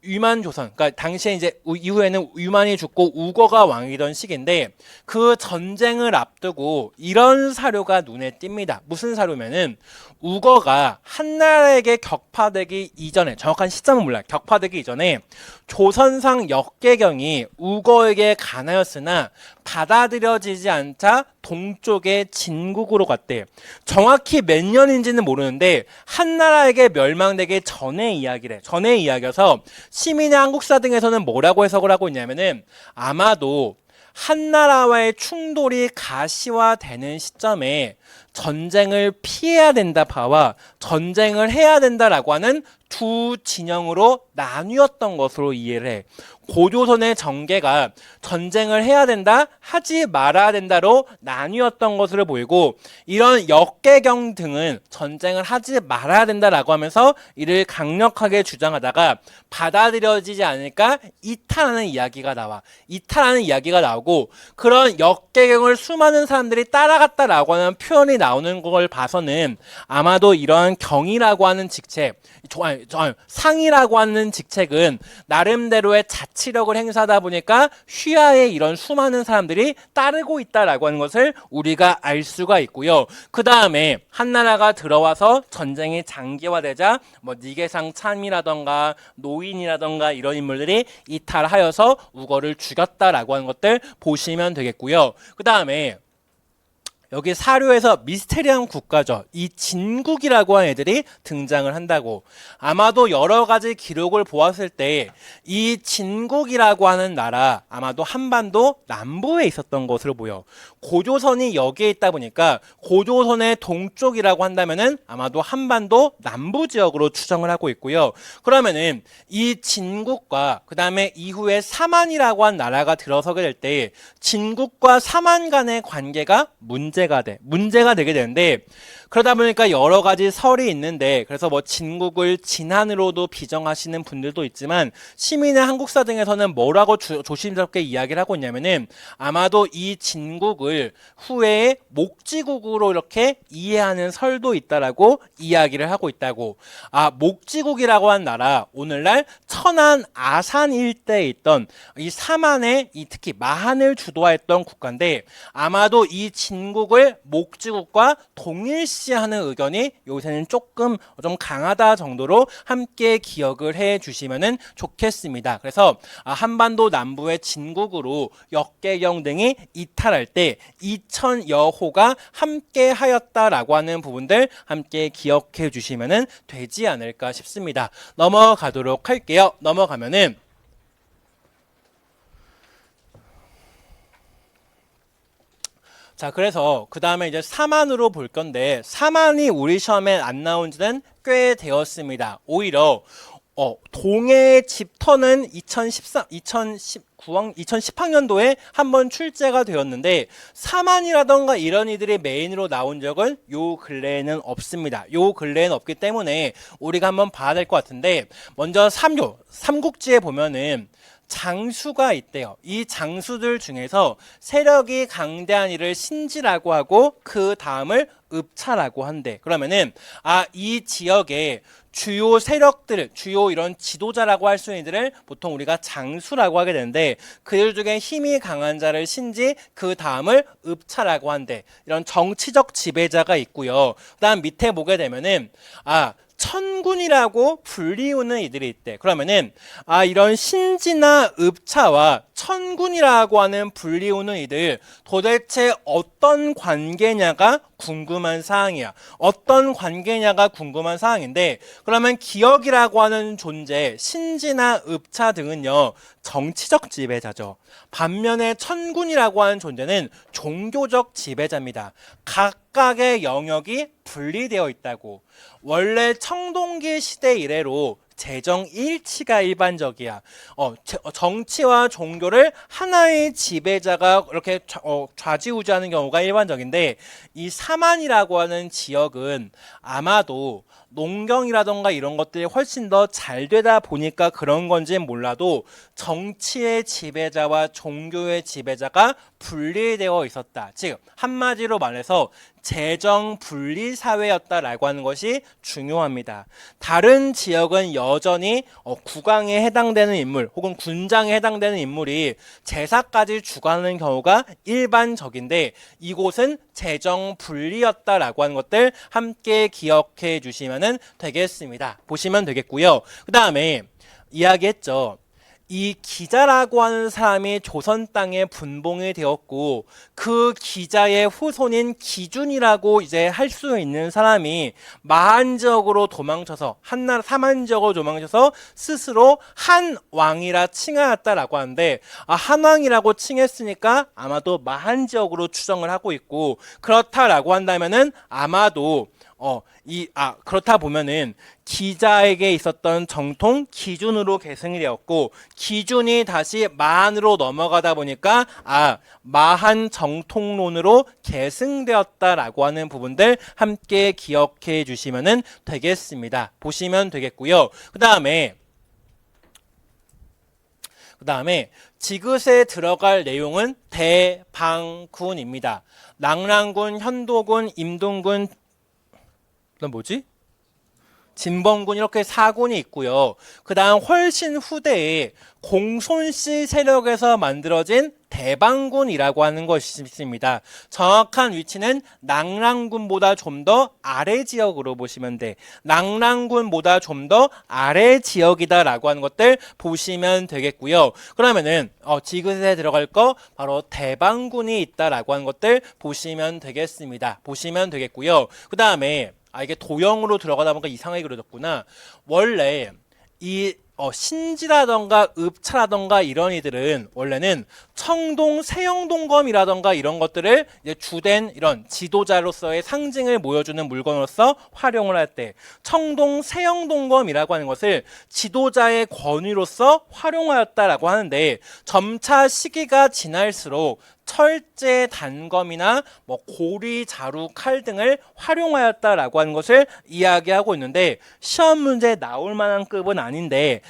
위만조선, 그러니까 당시에 이제 이후에는 위만이 죽고 우거가 왕이던 시기인데, 그 전쟁을 앞두고 이런 사료가 눈에 띕니다. 무슨 사료면은 우거가 한나라에게 격파되기 이전에, 정확한 시점은 몰라요. 격파되기 이전에 조선상 역계경이 우거에게 가나였으나 받아들여지지 않자 동쪽의 진국으로 갔대. 정확히 몇 년인지는 모르는데 한나라에게 멸망되기 전의 이야기래. 전의 이야기여서 시민의 한국사 등에서는 뭐라고 해석을 하고 있냐면은 아마도 한나라와의 충돌이 가시화되는 시점에 전쟁을 피해야 된다 파와 전쟁을 해야 된다라고 하는 두 진영으로 나뉘었던 것으로 이해를 해. 고조선의 정계가 전쟁을 해야 된다, 하지 말아야 된다로 나뉘었던 것으로 보이고, 이런 역계경 등은 전쟁을 하지 말아야 된다라고 하면서 이를 강력하게 주장하다가 받아들여지지 않으니까 이탈하는 이야기가 나와. 이탈하는 이야기가 나오고, 그런 역계경을 수많은 사람들이 따라갔다라고 하는 표현이 나오는 걸 봐서는 아마도 이런 경이라고 하는 직책, 상이라고 하는 직책은 나름대로의 자치력을 행사하다 보니까 휘하에 이런 수많은 사람들이 따르고 있다라고 하는 것을 우리가 알 수가 있고요. 그 다음에 한나라가 들어와서 전쟁이 장기화되자 뭐 니계상 참이라던가 노인이라던가 이런 인물들이 이탈하여서 우거를 죽였다라고 하는 것들 보시면 되겠고요. 그 다음에 여기 사료에서 미스테리한 국가죠. 이 진국이라고 하는 애들이 등장을 한다고. 아마도 여러 가지 기록을 보았을 때 이 진국이라고 하는 나라 아마도 한반도 남부에 있었던 것으로 보여. 고조선이 여기에 있다 보니까 고조선의 동쪽이라고 한다면은 아마도 한반도 남부 지역으로 추정을 하고 있고요. 그러면은 이 진국과 그 다음에 이후에 사만이라고 한 나라가 들어서게 될 때 진국과 사만 간의 관계가 문제가 되게 되는데, 그러다 보니까 여러 가지 설이 있는데 그래서 뭐 진국을 진한으로도 비정하시는 분들도 있지만 시민의 한국사 등에서는 뭐라고 조심스럽게 이야기를 하고 있냐면은 아마도 이 진국을 후에 목지국으로 이렇게 이해하는 설도 있다라고 이야기를 하고 있다고. 목지국이라고 한 나라 오늘날 천안 아산 일대에 있던 이 사만의 특히 마한을 주도했던 국가인데 아마도 이 진국을 목지국과 동일시하는 의견이 요새는 조금 좀 강하다 정도로 함께 기억을 해 주시면 좋겠습니다. 그래서 한반도 남부의 진국으로 역계경 등이 이탈할 때 이천여호가 함께 하였다라고 하는 부분들 함께 기억해 주시면 되지 않을까 싶습니다. 넘어가도록 할게요. 넘어가면은 자, 그래서 그 다음에 이제 사만으로 볼 건데 사만이 우리 시험에 안 나온 지는 꽤 되었습니다. 오히려 동해의 집터는 2010학년도에 한번 출제가 되었는데 사만이라던가 이런 이들이 메인으로 나온 적은 요 근래에는 없습니다. 요 근래에는 없기 때문에 우리가 한번 봐야 될 것 같은데 먼저 삼국지에 보면은 장수가 있대요. 이 장수들 중에서 세력이 강대한 이를 신지라고 하고 그 다음을 읍차라고 한대. 그러면은 이 지역에 주요 세력들, 주요 이런 지도자라고 할 수 있는 이들을 보통 우리가 장수라고 하게 되는데 그들 중에 힘이 강한 자를 신지 그 다음을 읍차라고 한대. 이런 정치적 지배자가 있고요. 그다음 밑에 보게 되면은 천군이라고 불리우는 이들이 있대. 그러면은 이런 신지나 읍차와 천군이라고 하는 불리우는 이들 도대체 어떤 관계냐가 궁금한 사항이야. 어떤 관계냐가 궁금한 사항인데 그러면 기역이라고 하는 존재, 신지나 읍차 등은요 정치적 지배자죠. 반면에 천군이라고 하는 존재는 종교적 지배자입니다. 각각의 영역이 분리되어 있다고. 원래 청동기 시대 이래로 재정 일치가 일반적이야. 정치와 종교를 하나의 지배자가 이렇게 좌지우지하는 경우가 일반적인데 이 사만이라고 하는 지역은 아마도 농경이라던가 이런 것들이 훨씬 더 잘 되다 보니까 그런 건지는 몰라도 정치의 지배자와 종교의 지배자가 분리되어 있었다. 즉 한마디로 말해서 재정 분리 사회였다라고 하는 것이 중요합니다. 다른 지역은 여전히 국왕에 해당되는 인물 혹은 군장에 해당되는 인물이 제사까지 주관하는 경우가 일반적인데 이곳은 재정 분리였다라고 하는 것들 함께 기억해 주시면 되겠습니다. 보시면 되겠고요. 그 다음에 이야기했죠. 이 기자라고 하는 사람이 조선 땅에 분봉이 되었고 그 기자의 후손인 기준이라고 이제 할 수 있는 사람이 마한 지역으로 도망쳐서 한나라 사만 지역으로 도망쳐서 스스로 한왕이라 칭하였다라고 하는데 한왕이라고 칭했으니까 아마도 마한 지역으로 추정을 하고 있고 그렇다라고 한다면은 아마도 그렇다 보면은 기자에게 있었던 정통 기준으로 계승이 되었고 기준이 다시 마한으로 넘어가다 보니까 마한 정통론으로 계승되었다라고 하는 부분들 함께 기억해 주시면 되겠습니다. 보시면 되겠고요. 그 다음에 지그시에 들어갈 내용은 대방군입니다. 랑랑군, 현도군, 임동군 진범군 이렇게 4군이 있고요. 그 다음 훨씬 후대에 공손씨 세력에서 만들어진 대방군이라고 하는 것이 있습니다. 정확한 위치는 랑랑군보다 좀 더 아래 지역으로 보시면 돼. 랑랑군보다 좀 더 아래 지역이다라고 하는 것들 보시면 되겠고요. 그러면은 지그시에 들어갈 거 바로 대방군이 있다라고 하는 것들 보시면 되겠습니다. 보시면 되겠고요. 그 다음에 이게 도형으로 들어가다 보니까 이상하게 그려졌구나. 원래 이 신지라던가 읍차라던가 이런 이들은 원래는 청동, 세영동검이라던가 이런 것들을 이제 주된 이런 지도자로서의 상징을 보여주는 물건으로서 활용을 할 때 청동, 세영동검이라고 하는 것을 지도자의 권위로서 활용하였다라고 하는데 점차 시기가 지날수록 철제 단검이나 뭐 고리, 자루, 칼 등을 활용하였다라고 하는 것을 이야기하고 있는데 시험 문제에 나올 만한 급은 아닌데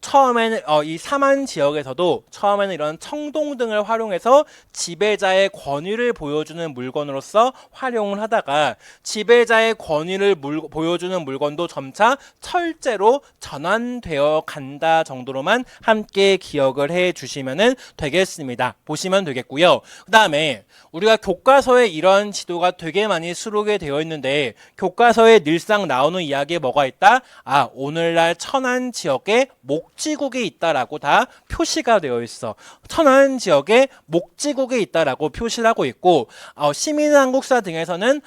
처음에는 이 삼안 지역에서도 처음에는 이런 청동 등을 활용해서 지배자의 권위를 보여주는 물건으로서 활용을 하다가 지배자의 권위를 보여주는 물건도 점차 철제로 전환되어 간다 정도로만 함께 기억을 해 주시면 되겠습니다. 보시면 되겠고요. 그 다음에 우리가 교과서에 이런 지도가 되게 많이 수록이 되어 있는데 교과서에 늘상 나오는 이야기에 뭐가 있다? 오늘날 천안 지역에 목지국이 있다라고 다 표시가 되어 있어. 천안 지역에 목지국이 있다라고 표시를 하고 있고 시민한국사 등에서는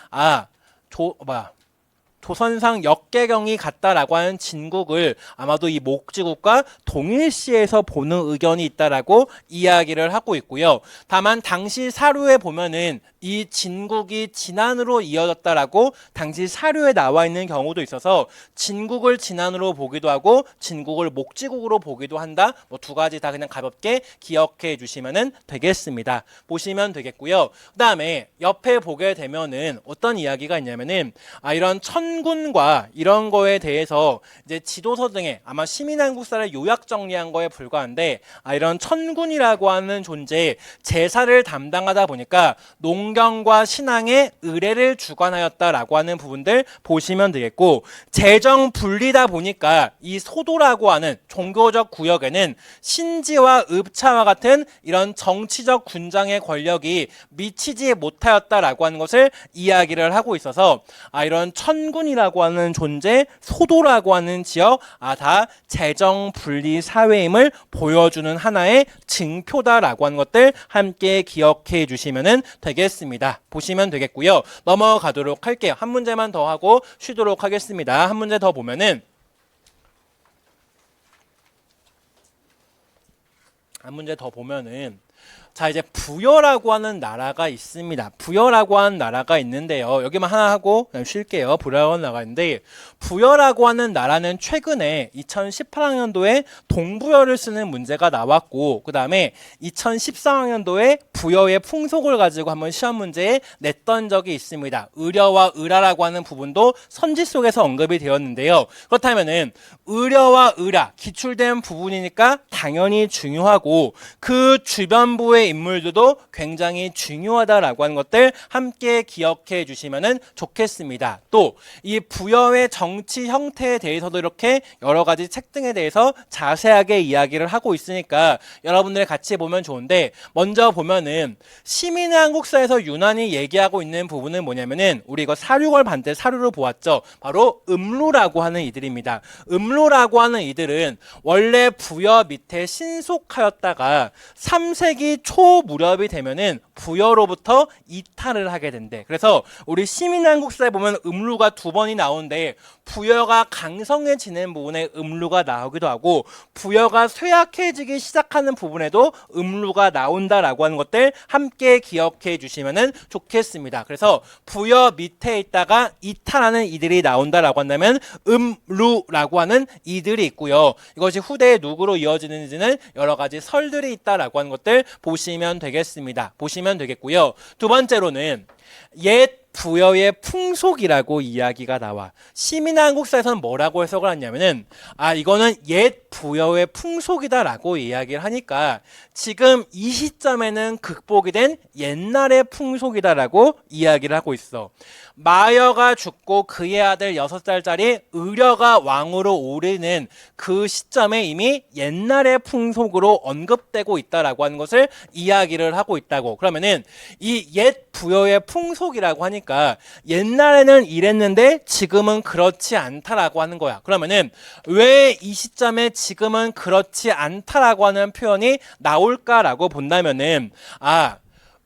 조선상 역계경이 같다라고 하는 진국을 아마도 이 목지국과 동일시해서 보는 의견이 있다라고 이야기를 하고 있고요. 다만 당시 사료에 보면은 이 진국이 진안으로 이어졌다라고 당시 사료에 나와 있는 경우도 있어서 진국을 진안으로 보기도 하고 진국을 목지국으로 보기도 한다. 두 가지 다 그냥 가볍게 기억해 주시면 되겠습니다. 보시면 되겠고요. 그 다음에 옆에 보게 되면은 어떤 이야기가 있냐면은 이런 천군과 이런 거에 대해서 이제 지도서 등에 아마 시민한국사를 요약 정리한 거에 불과한데 이런 천군이라고 하는 존재 제사를 담당하다 보니까 농경과 신앙의 의례를 주관하였다라고 하는 부분들 보시면 되겠고 재정 분리다 보니까 이 소도라고 하는 종교적 구역에는 신지와 읍차와 같은 이런 정치적 군장의 권력이 미치지 못하였다라고 하는 것을 이야기를 하고 있어서 이런 천군이라고 하는 존재, 소도라고 하는 지역 다 재정 분리 사회임을 보여주는 하나의 증표다라고 하는 것들 함께 기억해 주시면 되겠습니다. 보시면 되겠고요. 넘어가도록 할게요. 한 문제만 더 하고 쉬도록 하겠습니다. 한 문제 더 보면은 자, 이제 부여라고 하는 나라가 있습니다. 부여라고 하는 나라가 있는데요. 여기만 하나 하고 그냥 쉴게요. 부여라고 하는 나라가 있는데 부여라고 하는 나라는 최근에 2018학년도에 동부여를 쓰는 문제가 나왔고 그 다음에 2013학년도에 부여의 풍속을 가지고 한번 시험 문제에 냈던 적이 있습니다. 의려와 의라라고 하는 부분도 선지 속에서 언급이 되었는데요. 그렇다면은 의려와 의라 기출된 부분이니까 당연히 중요하고 그 주변부의 인물들도 굉장히 중요하다라고 하는 것들 함께 기억해 주시면 좋겠습니다. 또 이 부여의 정치 형태에 대해서도 이렇게 여러 가지 책 등에 대해서 자세하게 이야기를 하고 있으니까 여러분들 같이 보면 좋은데 먼저 보면은 시민의 한국사에서 유난히 얘기하고 있는 부분은 뭐냐면은 우리 이거 사륙을 반대 사료로 보았죠. 바로 음루라고 하는 이들입니다. 음루라고 하는 이들은 원래 부여 밑에 신속하였다가 3세기 초 무렵이 되면은 부여로부터 이탈을 하게 된대. 그래서 우리 시민한국사에 보면 음루가 두 번이 나오는데 부여가 강성해지는 부분에 음루가 나오기도 하고 부여가 쇠약해지기 시작하는 부분에도 음루가 나온다라고 하는 것들 함께 기억해 주시면 좋겠습니다. 그래서 부여 밑에 있다가 이탈하는 이들이 나온다라고 한다면 음루라고 하는 이들이 있고요. 이것이 후대에 누구로 이어지는지는 여러 가지 설들이 있다라고 하는 것들 보시면 되겠습니다. 보시면 되겠고요. 두 번째로는 옛 부여의 풍속이라고 이야기가 나와. 시민한국사에서는 뭐라고 해석을 하냐면은 이거는 옛 부여의 풍속이다라고 이야기를 하니까 지금 이 시점에는 극복이 된 옛날의 풍속이다라고 이야기를 하고 있어. 마여가 죽고 그의 아들 6살짜리 의려가 왕으로 오르는 그 시점에 이미 옛날의 풍속으로 언급되고 있다라고 하는 것을 이야기를 하고 있다고. 그러면은 이 옛 부여의 풍속이라고 하니까 옛날에는 이랬는데 지금은 그렇지 않다라고 하는 거야. 그러면은 왜 이 시점에 지금은 그렇지 않다라고 하는 표현이 나올까라고 본다면은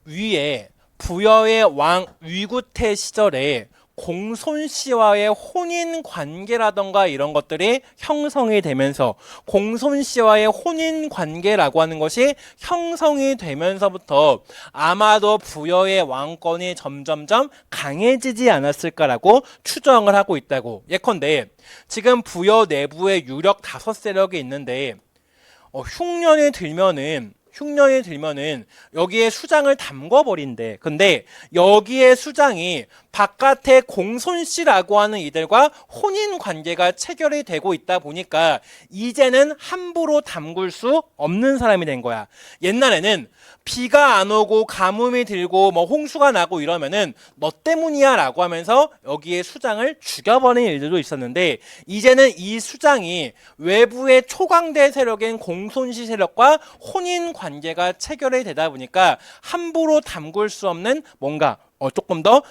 위에 부여의 왕 위구태 시절에 공손씨와의 혼인 관계라던가 이런 것들이 형성이 되면서, 공손씨와의 혼인 관계라고 하는 것이 형성이 되면서부터 아마도 부여의 왕권이 점점점 강해지지 않았을까라고 추정을 하고 있다고. 예컨대 지금 부여 내부에 유력 5세력이 있는데 흉년이 들면은 여기에 수장을 담궈버린대. 근데 여기에 수장이 바깥에 공손씨라고 하는 이들과 혼인 관계가 체결이 되고 있다 보니까 이제는 함부로 담글 수 없는 사람이 된 거야. 옛날에는 비가 안 오고 가뭄이 들고 뭐 홍수가 나고 이러면은 너 때문이야 라고 하면서 여기에 수장을 죽여버리는 일들도 있었는데, 이제는 이 수장이 외부의 초강대 세력인 공손씨 세력과 혼인 관계가 체결이 되다 보니까 함부로 담글 수 없는 뭔가 조금 더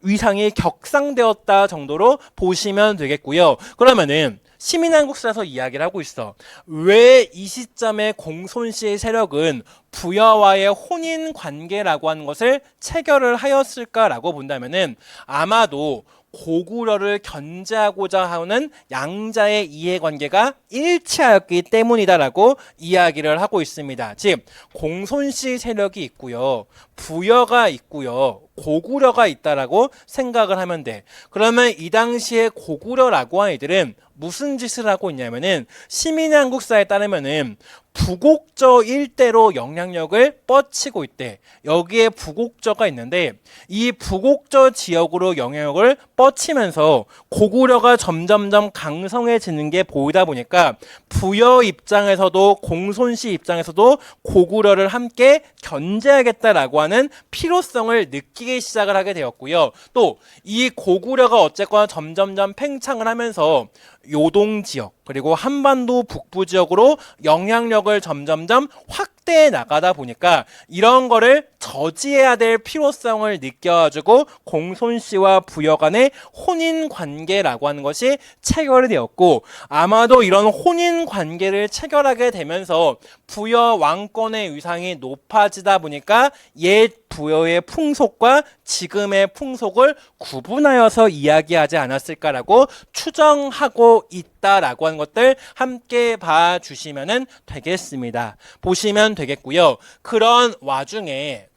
위상이 격상되었다 정도로 보시면 되겠고요. 그러면은 시민한국사에서 이야기를 하고 있어. 왜 이 시점에 공손씨의 세력은 부여와의 혼인 관계라고 하는 것을 체결을 하였을까라고 본다면은 아마도 고구려를 견제하고자 하는 양자의 이해관계가 일치하였기 때문이다라고 이야기를 하고 있습니다. 즉 공손씨 세력이 있고요, 부여가 있고요, 고구려가 있다라고 생각을 하면 돼. 그러면 이 당시에 고구려라고 하는 이들은 무슨 짓을 하고 있냐면은, 시민한국사에 따르면은 부곡저 일대로 영향력을 뻗치고 있대. 여기에 부곡저가 있는데 이 부곡저 지역으로 영향력을 뻗치면서 고구려가 점점점 강성해지는 게 보이다 보니까 부여 입장에서도 공손씨 입장에서도 고구려를 함께 견제하겠다라고 하는 필요성을 느끼기 시작을 하게 되었고요. 또 이 고구려가 어쨌거나 점점점 팽창을 하면서 요동 지역 그리고 한반도 북부 지역으로 영향력을 점점점 확대해 나가다 보니까 이런 거를 저지해야 될 필요성을 느껴가지고 공손씨와 부여 간의 혼인 관계라고 하는 것이 체결이 되었고, 아마도 이런 혼인 관계를 체결하게 되면서 부여 왕권의 위상이 높아지다 보니까 옛 부여의 풍속과 지금의 풍속을 구분하여서 이야기하지 않았을까라고 추정하고 있다라고 하는 것들 함께 봐주시면 되겠습니다. 보시면 되겠고요. 그런 와중에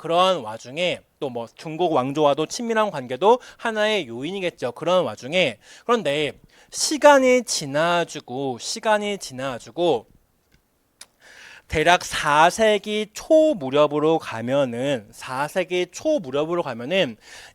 또 뭐 중국 왕조와도 친밀한 관계도 하나의 요인이겠죠. 그런 와중에, 그런데 시간이 지나가지고 대략 4세기 초 무렵으로 가면은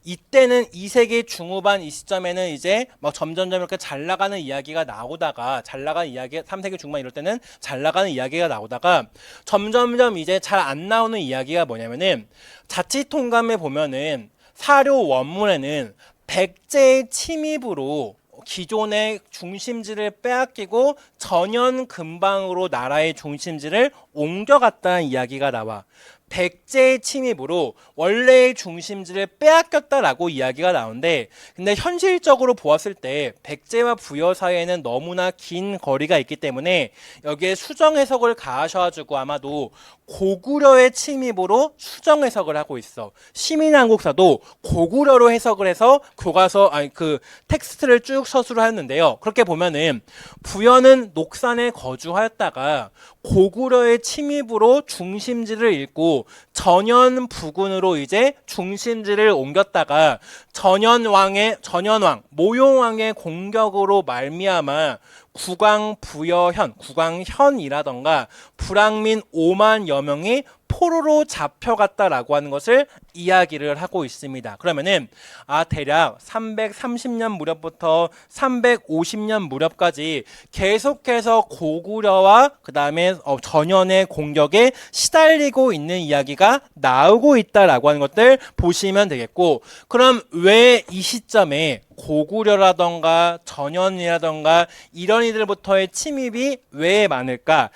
이때는 2세기 중후반 이 시점에는 이제 막 점점점 이렇게 잘 나가는 이야기가 나오다가 3세기 중반 이럴 때는 잘 나가는 이야기가 나오다가 점점점 이제 잘 안 나오는 이야기가 뭐냐면은, 자치통감에 보면은 사료 원문에는 백제의 침입으로 기존의 중심지를 빼앗기고 전현 근방으로 나라의 중심지를 옮겨갔다는 이야기가 나와. 백제의 침입으로 원래의 중심지를 빼앗겼다라고 이야기가 나오는데, 근데 현실적으로 보았을 때 백제와 부여 사이에는 너무나 긴 거리가 있기 때문에 여기에 수정 해석을 가하셔가지고 아마도 고구려의 침입으로 수정 해석을 하고 있어. 시민한국사도 고구려로 해석을 해서 텍스트를 쭉 서술을 하였는데요. 그렇게 보면은 부여는 녹산에 거주하였다가 고구려의 침입으로 중심지를 잃고 전현 부근으로 이제 중심지를 옮겼다가 전현왕 모용왕의 공격으로 말미암아 구강현이라던가 불황민 5만여 명이 포로로 잡혀갔다라고 하는 것을 이야기를 하고 있습니다. 그러면은 대략 330년 무렵부터 350년 무렵까지 계속해서 고구려와 그 다음에 전현의 공격에 시달리고 있는 이야기가 나오고 있다라고 하는 것들 보시면 되겠고, 그럼 왜 이 시점에 고구려라던가 전현이라던가 이런 이들부터의 침입이 왜 많을까?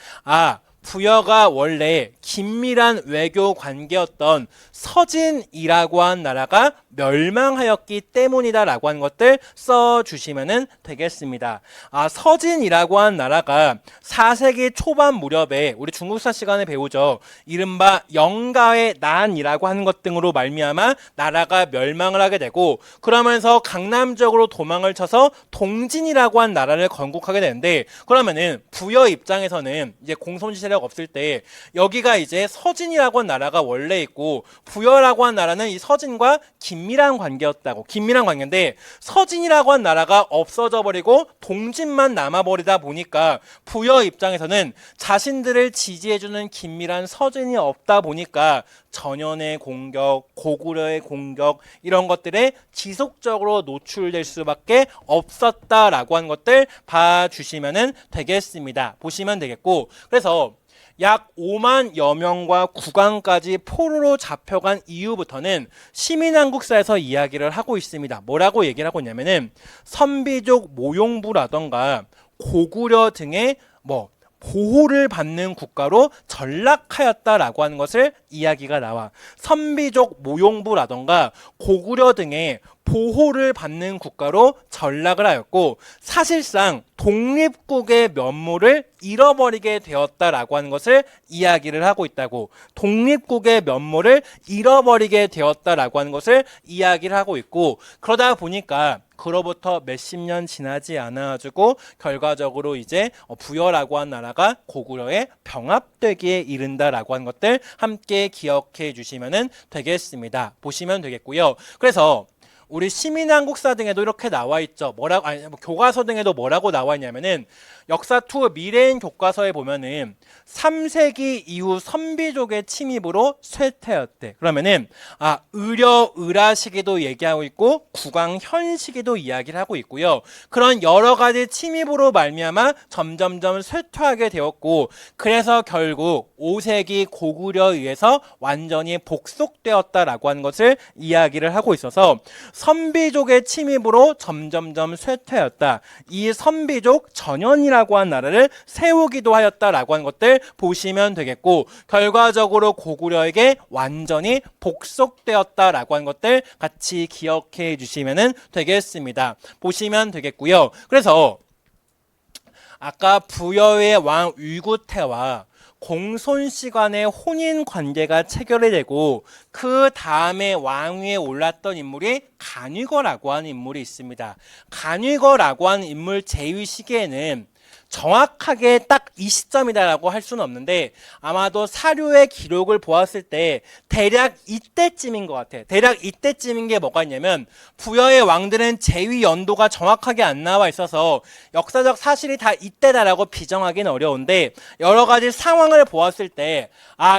부여가 원래 긴밀한 외교 관계였던 서진이라고 한 나라가 멸망하였기 때문이다라고 하는 것들 써주시면 되겠습니다. 서진이라고 하는 나라가 4세기 초반 무렵에 우리 중국사 시간에 배우죠. 이른바 영가의 난이라고 하는 것 등으로 말미암아 나라가 멸망을 하게 되고, 그러면서 강남쪽으로 도망을 쳐서 동진이라고 한 나라를 건국하게 되는데, 그러면은 부여 입장에서는 이제 공손지 세력 없을 때 여기가 이제 서진이라고 한 나라가 원래 있고, 부여라고 한 나라는 이 서진과 긴밀한 관계였다고. 긴밀한 관계인데 서진이라고 한 나라가 없어져 버리고 동진만 남아버리다 보니까 부여 입장에서는 자신들을 지지해주는 긴밀한 서진이 없다 보니까 전현의 공격, 고구려의 공격, 이런 것들에 지속적으로 노출될 수밖에 없었다라고 하는 것들 봐주시면 되겠습니다. 보시면 되겠고, 그래서 약 5만여 명과 국왕까지 포로로 잡혀간 이후부터는 시민한국사에서 이야기를 하고 있습니다. 뭐라고 얘기를 하고 있냐면은 선비족 모용부라던가 고구려 등의 보호를 받는 국가로 전락하였다라고 하는 것을 이야기가 나와. 선비족 모용부라던가 고구려 등의 보호를 받는 국가로 전락을 하였고, 사실상 독립국의 면모를 잃어버리게 되었다라고 하는 것을 이야기를 하고 있다고. 독립국의 면모를 잃어버리게 되었다라고 하는 것을 이야기를 하고 있고, 그러다 보니까 그로부터 몇십 년 지나지 않아가지고 결과적으로 이제 부여라고 한 나라가 고구려에 병합되기에 이른다라고 하는 것들 함께 기억해 주시면 되겠습니다. 보시면 되겠고요. 그래서 우리 시민한국사 등에도 이렇게 나와 있죠. 교과서 등에도 뭐라고 나와 있냐면은 역사 투 미래인 교과서에 보면은 3세기 이후 선비족의 침입으로 쇠퇴였대. 그러면은 의려 을하 시기도 얘기하고 있고 국왕 현 시기도 이야기를 하고 있고요. 그런 여러 가지 침입으로 말미암아 점점점 쇠퇴하게 되었고, 그래서 결국 5세기 고구려에 의해서 완전히 복속되었다라고 하는 것을 이야기를 하고 있어서 선비족의 침입으로 점점점 쇠퇴하였다. 이 선비족 전현이라고 한 나라를 세우기도 하였다라고 하는 것들 보시면 되겠고, 결과적으로 고구려에게 완전히 복속되었다라고 하는 것들 같이 기억해 주시면 되겠습니다. 보시면 되겠고요. 그래서 아까 부여의 왕 위구태와 공손씨 간의 혼인 관계가 체결이 되고, 그 다음에 왕위에 올랐던 인물이 간위거라고 하는 인물이 있습니다. 간위거라고 하는 인물 제위 시기에는 정확하게 딱 이 시점이다라고 할 수는 없는데, 아마도 사료의 기록을 보았을 때 대략 이때쯤인 것 같아요. 대략 이때쯤인 게 뭐가 있냐면, 부여의 왕들은 제위 연도가 정확하게 안 나와 있어서 역사적 사실이 다 이때다라고 비정하기는 어려운데, 여러 가지 상황을 보았을 때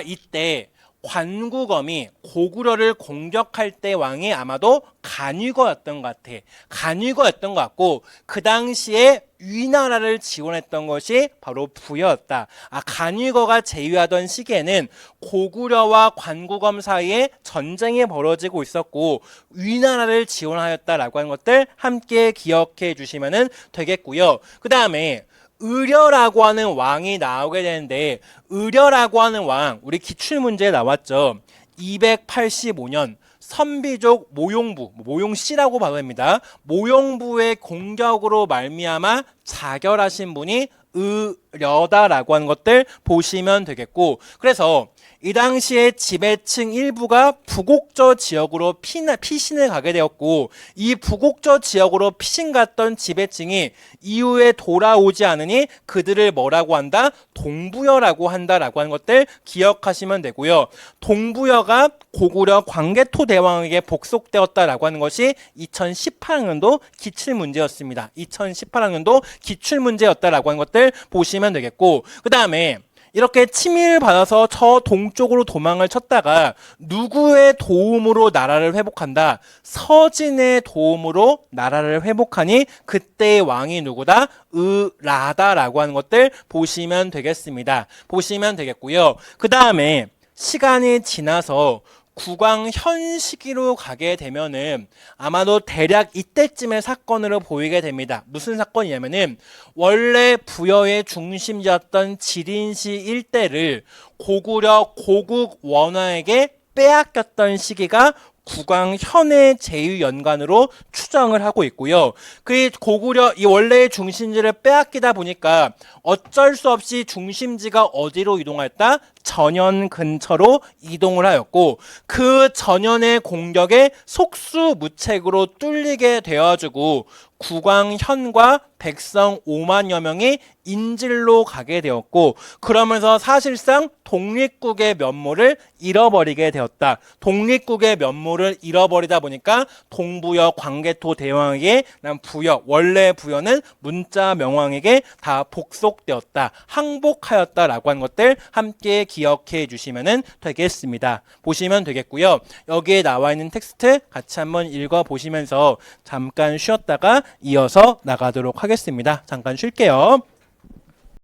이때 관구검이 고구려를 공격할 때 왕이 아마도 간위거였던 것 같아. 간위거였던 것 같고, 그 당시에 위나라를 지원했던 것이 바로 부여였다. 간위거가 제위하던 시기에는 고구려와 관구검 사이에 전쟁이 벌어지고 있었고 위나라를 지원하였다라고 하는 것들 함께 기억해 주시면 되겠고요. 그 다음에 의려라고 하는 왕이 나오게 되는데, 의려라고 하는 왕, 우리 기출문제에 나왔죠. 285년 선비족 모용부, 모용씨라고 봐도 됩니다. 모용부의 공격으로 말미암아 자결하신 분이 의려다라고 하는 것들 보시면 되겠고, 그래서 이 당시에 지배층 일부가 부곡저 지역으로 피신을 가게 되었고, 이 부곡저 지역으로 피신 갔던 지배층이 이후에 돌아오지 않으니 그들을 뭐라고 한다? 동부여라고 한다라고 하는 것들 기억하시면 되고요. 동부여가 고구려 광개토 대왕에게 복속되었다라고 하는 것이 2018학년도 기출문제였습니다. 2018학년도 기출문제였다라고 하는 것들 보시면 되겠고, 그 다음에 이렇게 침입을 받아서 저 동쪽으로 도망을 쳤다가 누구의 도움으로 나라를 회복한다? 서진의 도움으로 나라를 회복하니 그때의 왕이 누구다? 의라다라고 하는 것들 보시면 되겠습니다. 보시면 되겠고요. 그 다음에 시간이 지나서 국왕 현 시기로 가게 되면은 아마도 대략 이때쯤의 사건으로 보이게 됩니다. 무슨 사건이냐면은 원래 부여의 중심지였던 지린시 일대를 고구려 고국 원화에게 빼앗겼던 시기가 국왕현의 제휴연간으로 추정을 하고 있고요. 그 고구려 이 원래의 중심지를 빼앗기다 보니까 어쩔 수 없이 중심지가 어디로 이동했다? 전현 근처로 이동을 하였고 그 전현의 공격에 속수무책으로 뚫리게 되어지고 국왕현과 백성 5만여 명이 인질로 가게 되었고 그러면서 사실상 독립국의 면모를 잃어버리게 되었다. 독립국의 면모를 잃어버리다 보니까 동부여 광개토 대왕에게 난 부여 원래 부여는 문자 명왕에게 다 복속되었다. 항복하였다라고 하는 것들 함께 기억해 주시면 되겠습니다. 보시면 되겠고요. 여기에 나와 있는 텍스트 같이 한번 읽어 보시면서 잠깐 쉬었다가 이어서 나가도록 하겠습니다. 잠깐 쉴게요.